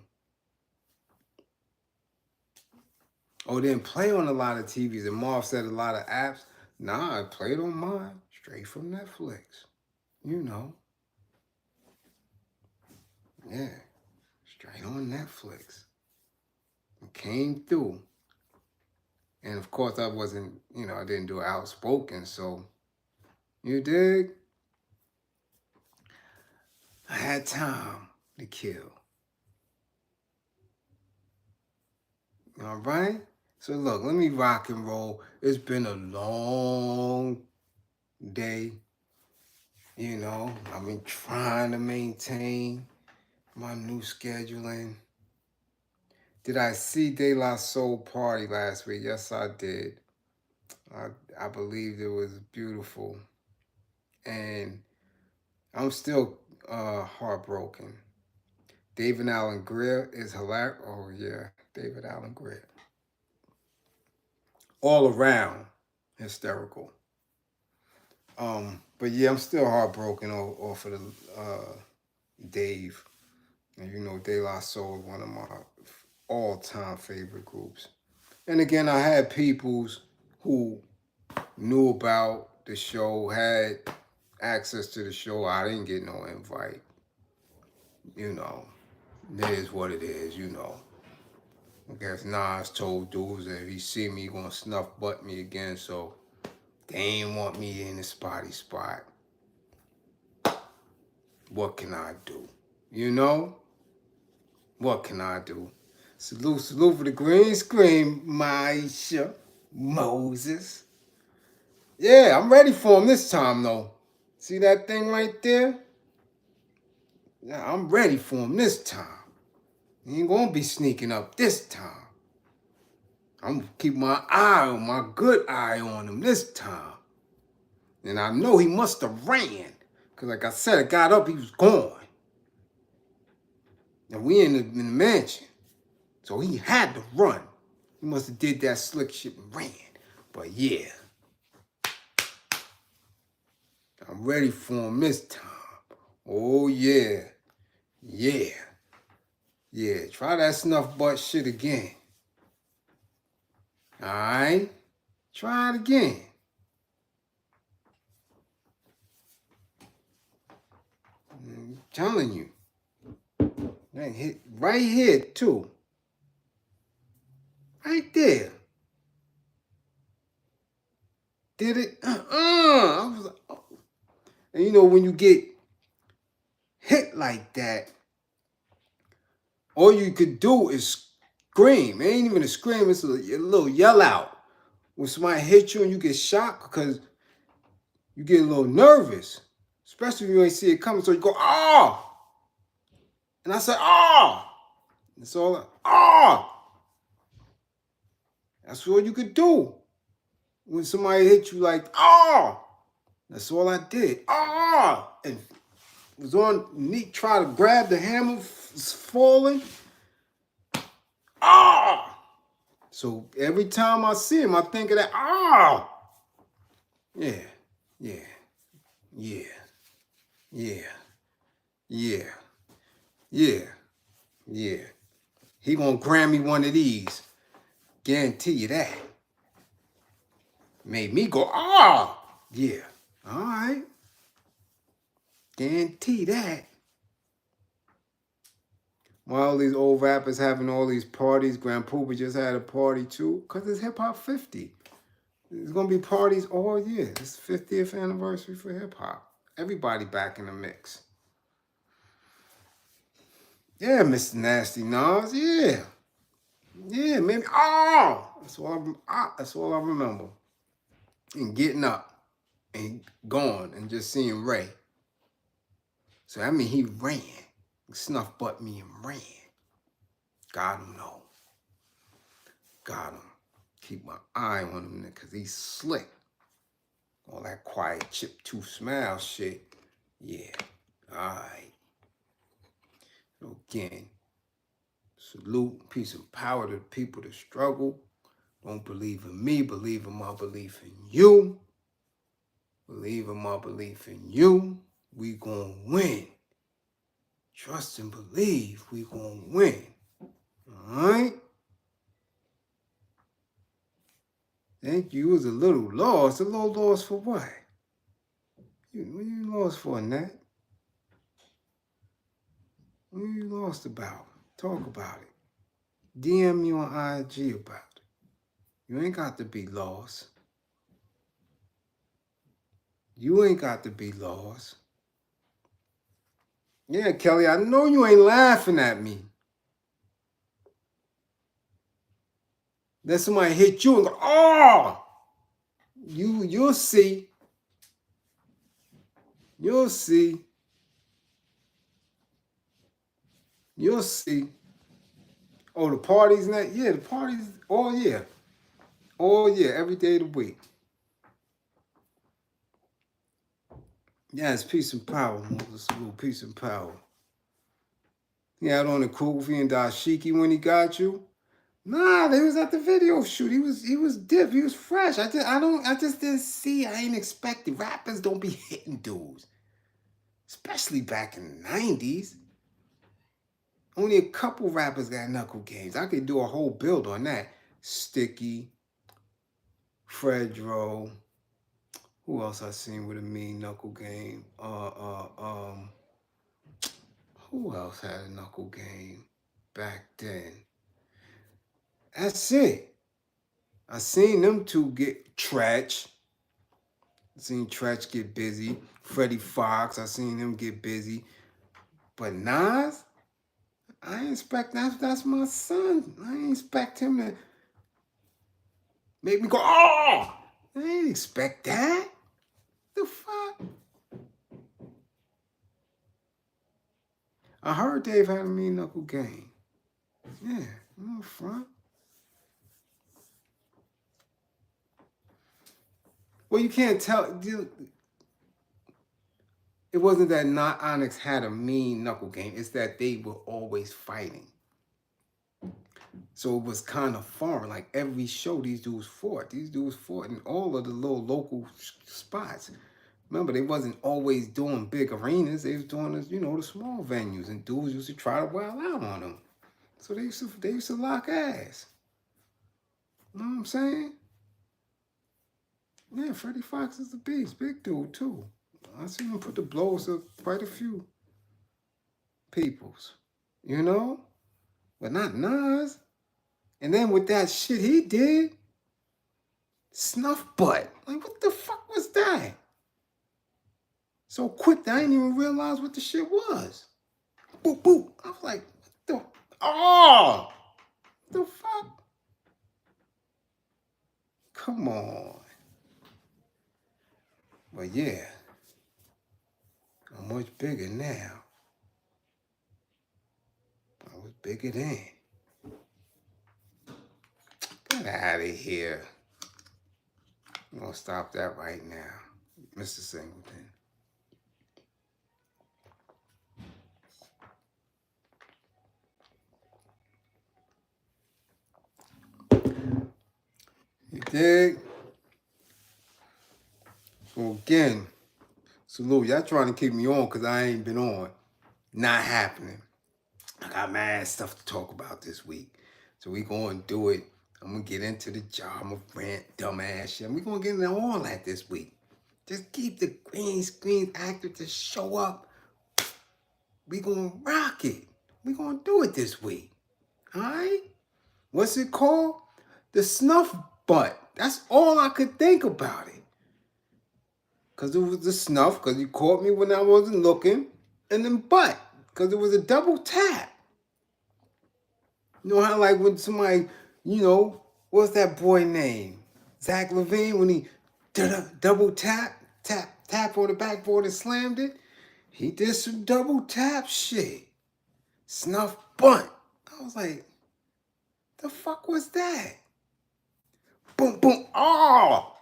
Oh, didn't play on a lot of TVs. And Marv said a lot of apps. Nah, I played on mine. Straight from Netflix. You know. Yeah. Straight on Netflix. It came through. And of course, I wasn't, I didn't do outspoken. So, you dig? I had time to kill. All right? So look, let me rock and roll. It's been a long day. I've been trying to maintain my new scheduling. Did I see De La Soul party last week? Yes, I did. I believed it was beautiful. And I'm still heartbroken. David Allen Greer is hilarious. Oh, yeah, David Allen Greer. All around hysterical. But yeah, I'm still heartbroken off of the Dave. And De La Soul is one of my all-time favorite groups. And again, I had peoples who knew about the show, had access to the show. I didn't get no invite. It is what it is, I guess Nas told dudes that if he see me, he gonna SnuffButt me again, so they ain't want me in the spotty spot. What can I do? What can I do? Salute for the green screen, Maisha Moses. Yeah, I'm ready for him this time, though. See that thing right there? Yeah, I'm ready for him this time. He ain't gonna be sneaking up this time. I'm gonna keep my good eye on him this time. And I know he must have ran. Because like I said, I got up, he was gone. And we in the mansion. So he had to run. He must have did that slick shit and ran. But yeah. I'm ready for him this time. Oh yeah. Yeah. Yeah. Try that SnuffButt shit again. Alright? Try it again. I'm telling you. That hit right here too. Right there. Did it? I was like, oh. And when you get hit like that, all you could do is scream. It ain't even a scream, it's a little yell out. When somebody hits you and you get shocked because you get a little nervous. Especially if you ain't see it coming. So you go, ah! And I said, ah! That's all, ah! That's all you could do. When somebody hit you like, ah! That's all I did. Ah! And was on knee, try to grab the hammer, falling. Ah! So every time I see him, I think of that, ah! Yeah, yeah, yeah, yeah, yeah, yeah, yeah. He gonna grant me one of these. Guarantee you that. Made me go, ah! Yeah, all right. Guarantee that. Why all these old rappers having all these parties? Grand Poopa just had a party too. Because it's Hip Hop 50. There's going to be parties all year. It's 50th anniversary for hip hop. Everybody back in the mix. Yeah, Mr. Nasty Nas. Yeah. Yeah, maybe. Oh! That's all I remember. And getting up and going and just seeing Ray. So I mean, he ran. He SnuffButt me and ran. Got him, though. Got him. Keep my eye on him because he's slick. All that quiet chip tooth smile shit. Yeah. Alright. So again, salute, peace and power to the people that struggle. Don't believe in me, believe in my belief in you. Believe in my belief in you. We gonna win. Trust and believe we gonna win. Alright? Thank you. You was a little lost. A little lost for what? What you lost for, Nat? What you lost about? Talk about it. DM me on IG about it. You ain't got to be lost. You ain't got to be lost. Yeah, Kelly, I know you ain't laughing at me. Then somebody hit you and go, oh! You'll see. You'll see. You'll see. Oh, the parties now? Yeah, the parties. Oh, yeah. Oh, yeah, every day of the week. Yes, peace and power, Moses. Peace and power. He had on the Kofi and Dashiki when he got you. Nah, they was at the video shoot. He was dip. He was fresh. I just didn't see. I ain't expected. Rappers don't be hitting dudes. Especially back in the 90s. Only a couple rappers got knuckle games. I could do a whole build on that. Sticky, Fredro. Who else I seen with a mean knuckle game? Who else had a knuckle game back then? That's it. I seen them two get Tretch. I seen Tretch get busy. Freddie Fox, I seen him get busy. But Nas, I ain't expect that's my son. I ain't expect him to make me go, oh! I ain't expect that. The fuck? I heard Dave had a mean knuckle game. Yeah, I'm up front. Well, you can't tell. It wasn't that not Onyx had a mean knuckle game. It's that they were always fighting. So it was kind of foreign. Like every show, these dudes fought. These dudes fought in all of the little local spots. Remember, they wasn't always doing big arenas. They was doing, the small venues. And dudes used to try to wild out on them. So they used to lock ass. You know what I'm saying? Yeah, Freddie Fox is the beast. Big dude, too. I seen him put the blows of quite a few peoples. But not Nas. And then with that shit he did, SnuffButt. Like, what the fuck was that? So quick that I didn't even realize what the shit was. Boop, boop. I was like, what the fuck? Come on. But yeah, I'm much bigger now. I was bigger then. Get out of here. I'm going to stop that right now, Mr. Singleton. You dig? So again, salute. Y'all trying to keep me on because I ain't been on. Not happening. I got mad stuff to talk about this week. So we going to do it. I'm going to get into the job. I'm going to rant dumbass shit. We're going to get into all that this week. Just keep the green screen actor to show up. We going to rock it. We going to do it this week. All right? What's it called? The SnuffButt. That's all I could think about it. Because it was the snuff, because you caught me when I wasn't looking. And then butt, because it was a double tap. You know how like when somebody, what's that boy name? Zach Levine, when he double tap on the backboard and slammed it? He did some double tap shit. SnuffButt. I was like, The fuck was that? Boom, boom, oh!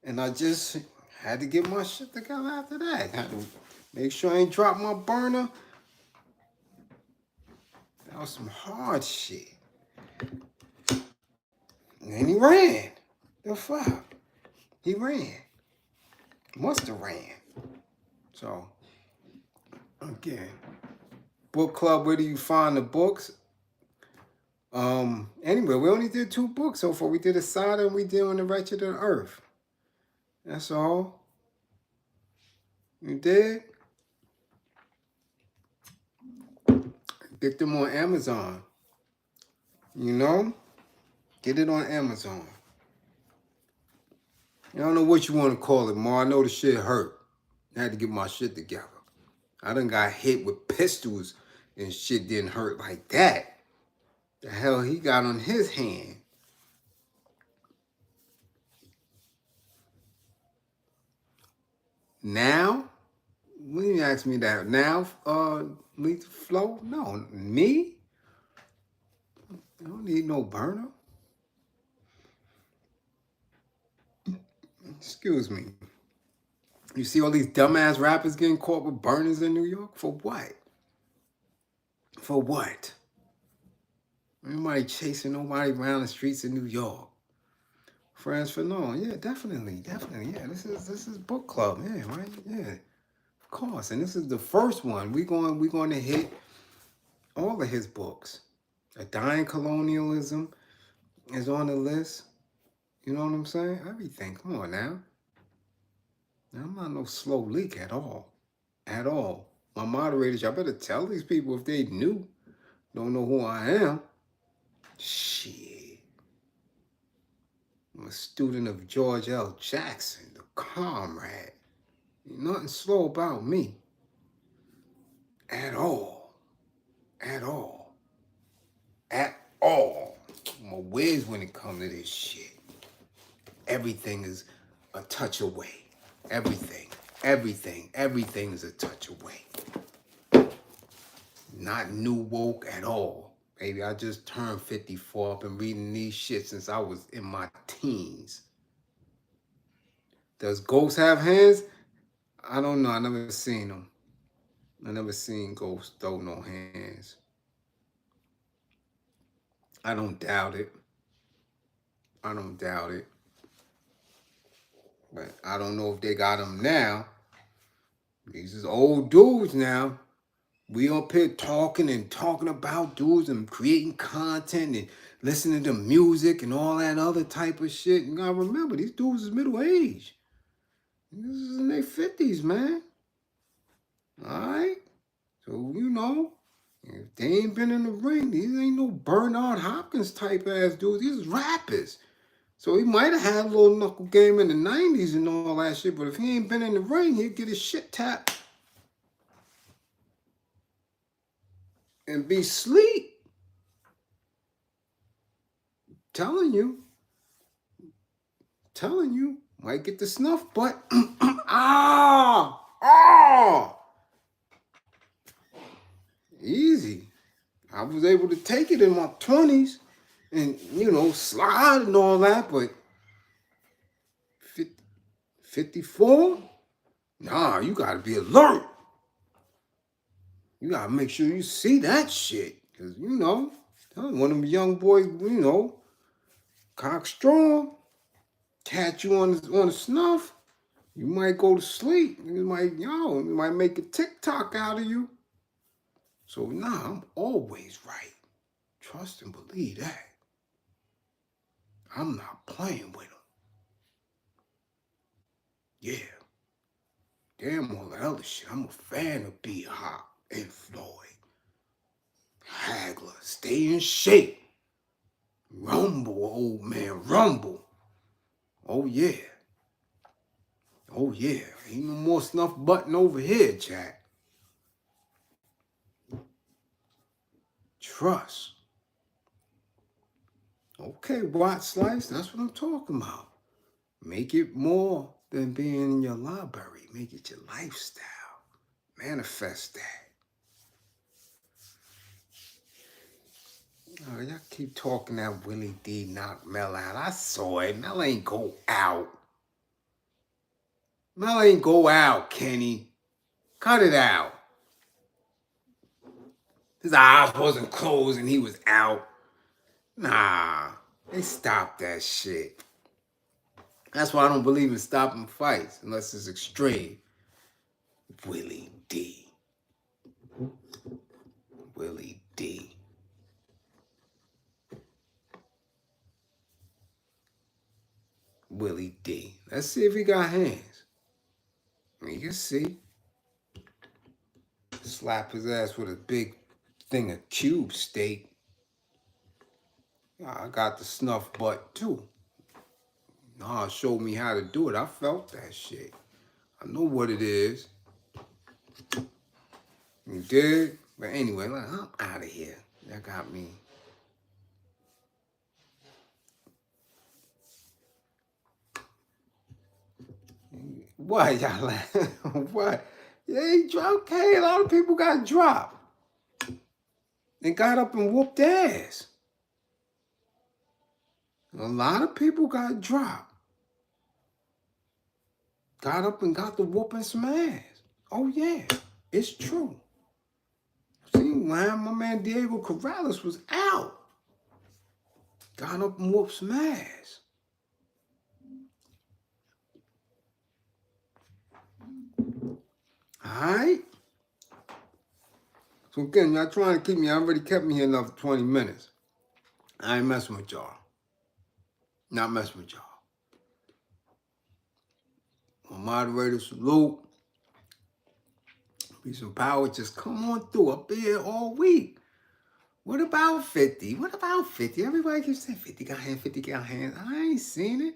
And I just had to get my shit together after that. Had to make sure I ain't drop my burner. That was some hard shit. And then he ran. The fuck? He ran. Must have ran. So, again, book club, where do you find the books? Anyway, we only did 2 books so far. We did Asada and we did On the Wretched of the Earth. That's all. You did? Get them on Amazon. You know? Get it on Amazon. I don't know what you want to call it, Ma. I know the shit hurt. I had to get my shit together. I done got hit with pistols and shit didn't hurt like that. The hell he got on his hand. Now? When you ask me that, now, Lethal Flow? No, me? I don't need no burner. Excuse me. You see all these dumbass rappers getting caught with burners in New York? For what? For what? Nobody chasing nobody around the streets of New York. Friends for no, yeah, definitely, yeah. This is book club, yeah, right, yeah, of course. And this is the first one. We're going to hit all of his books. A Dying Colonialism is on the list. You know what I'm saying? Everything. Come on now. I'm not no slow leak at all. At all. My moderators, y'all better tell these people if they knew. Don't know who I am. Shit. I'm a student of George L. Jackson, the comrade. Ain't nothing slow about me. At all. At all. At all. I'm a whiz when it comes to this shit. Everything is a touch away. Everything is a touch away. Not new woke at all. Baby, I just turned 54. I've been reading these shit since I was in my teens. Does Ghost have hands? I don't know. I never seen them. I never seen Ghost throw no hands. I don't doubt it. I don't doubt it. But I don't know if they got them now. These is old dudes now. We up here talking about dudes and creating content and listening to music and all that other type of shit. You gotta remember, these dudes is middle age. This is in their 50s, man. Alright? So, you know, if they ain't been in the ring, these ain't no Bernard Hopkins type ass dudes. These is rappers. So he might have had a little knuckle game in the 90s and all that shit, but if he ain't been in the ring, he'd get his shit tapped and be sleep. Telling you. Might get the SnuffButt. Easy. I was able to take it in my 20s and, you know, slide and all that, but 54? Nah, you gotta be alert. You gotta make sure you see that shit. Cause, you know, one of them young boys, you know, cock strong, catch you on the snuff, you might go to sleep. You might make a TikTok out of you. So, nah, I'm always right. Trust and believe that. I'm not playing with them. Yeah. Damn all the other shit. I'm a fan of B Hop and Floyd. Hagler, stay in shape. Rumble, old man, rumble. Oh yeah. Oh yeah. Ain't no more SnuffButt over here, Jack. Trust. Okay, Watt Slice, that's what I'm talking about. Make it more than being in your library. Make it your lifestyle. Manifest that. Oh, y'all keep talking that Willie D knocked Mel out. I saw it. Mel ain't go out. Mel ain't go out, Kenny. Cut it out. His eyes wasn't closed and he was out. Nah, they stopped that shit. That's why I don't believe in stopping fights unless it's extreme. Willie D. Willie D. Willie D. Let's see if he got hands. You can see. Slap his ass with a big thing of cube steak. I got the SnuffButt too. Nah, showed me how to do it. I felt that shit. I know what it is. You did? But anyway, I'm out of here. That got me. What, y'all laughing? What? Yeah, okay, a lot of people got dropped. And got up and whooped ass. A lot of people got dropped. Got up and got the whooping some ass. Oh, yeah, it's true. See, when my man Diego Corrales was out, got up and whooped some ass. Alright? So again, y'all trying to keep me, I already kept me here another 20 minutes. I ain't messing with y'all. Not messing with y'all. My moderator, salute. Peace and power, just come on through. I'll be here all week. What about 50? What about 50? Everybody keeps saying 50 got hands, 50 got hands. I ain't seen it.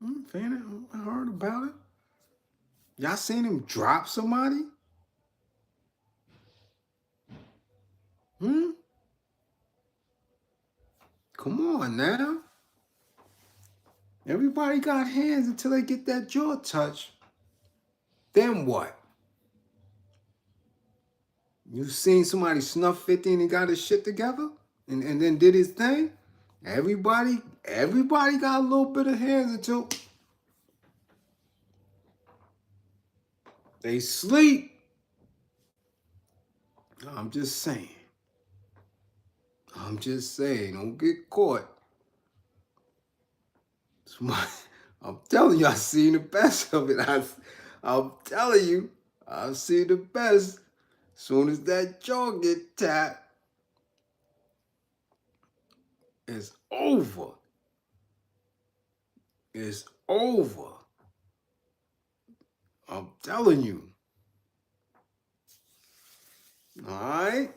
I heard about it. Y'all seen him drop somebody? Come on now. Everybody got hands until they get that jaw touch. Then what? You seen somebody snuff 50 and he got his shit together? And then did his thing? Everybody got a little bit of hands until they sleep. I'm just saying. Don't get caught. I'm telling you, I seen the best of it. I'm telling you, I've seen the best. Soon as that jaw get tapped, it's over. It's over. I'm telling you. All right?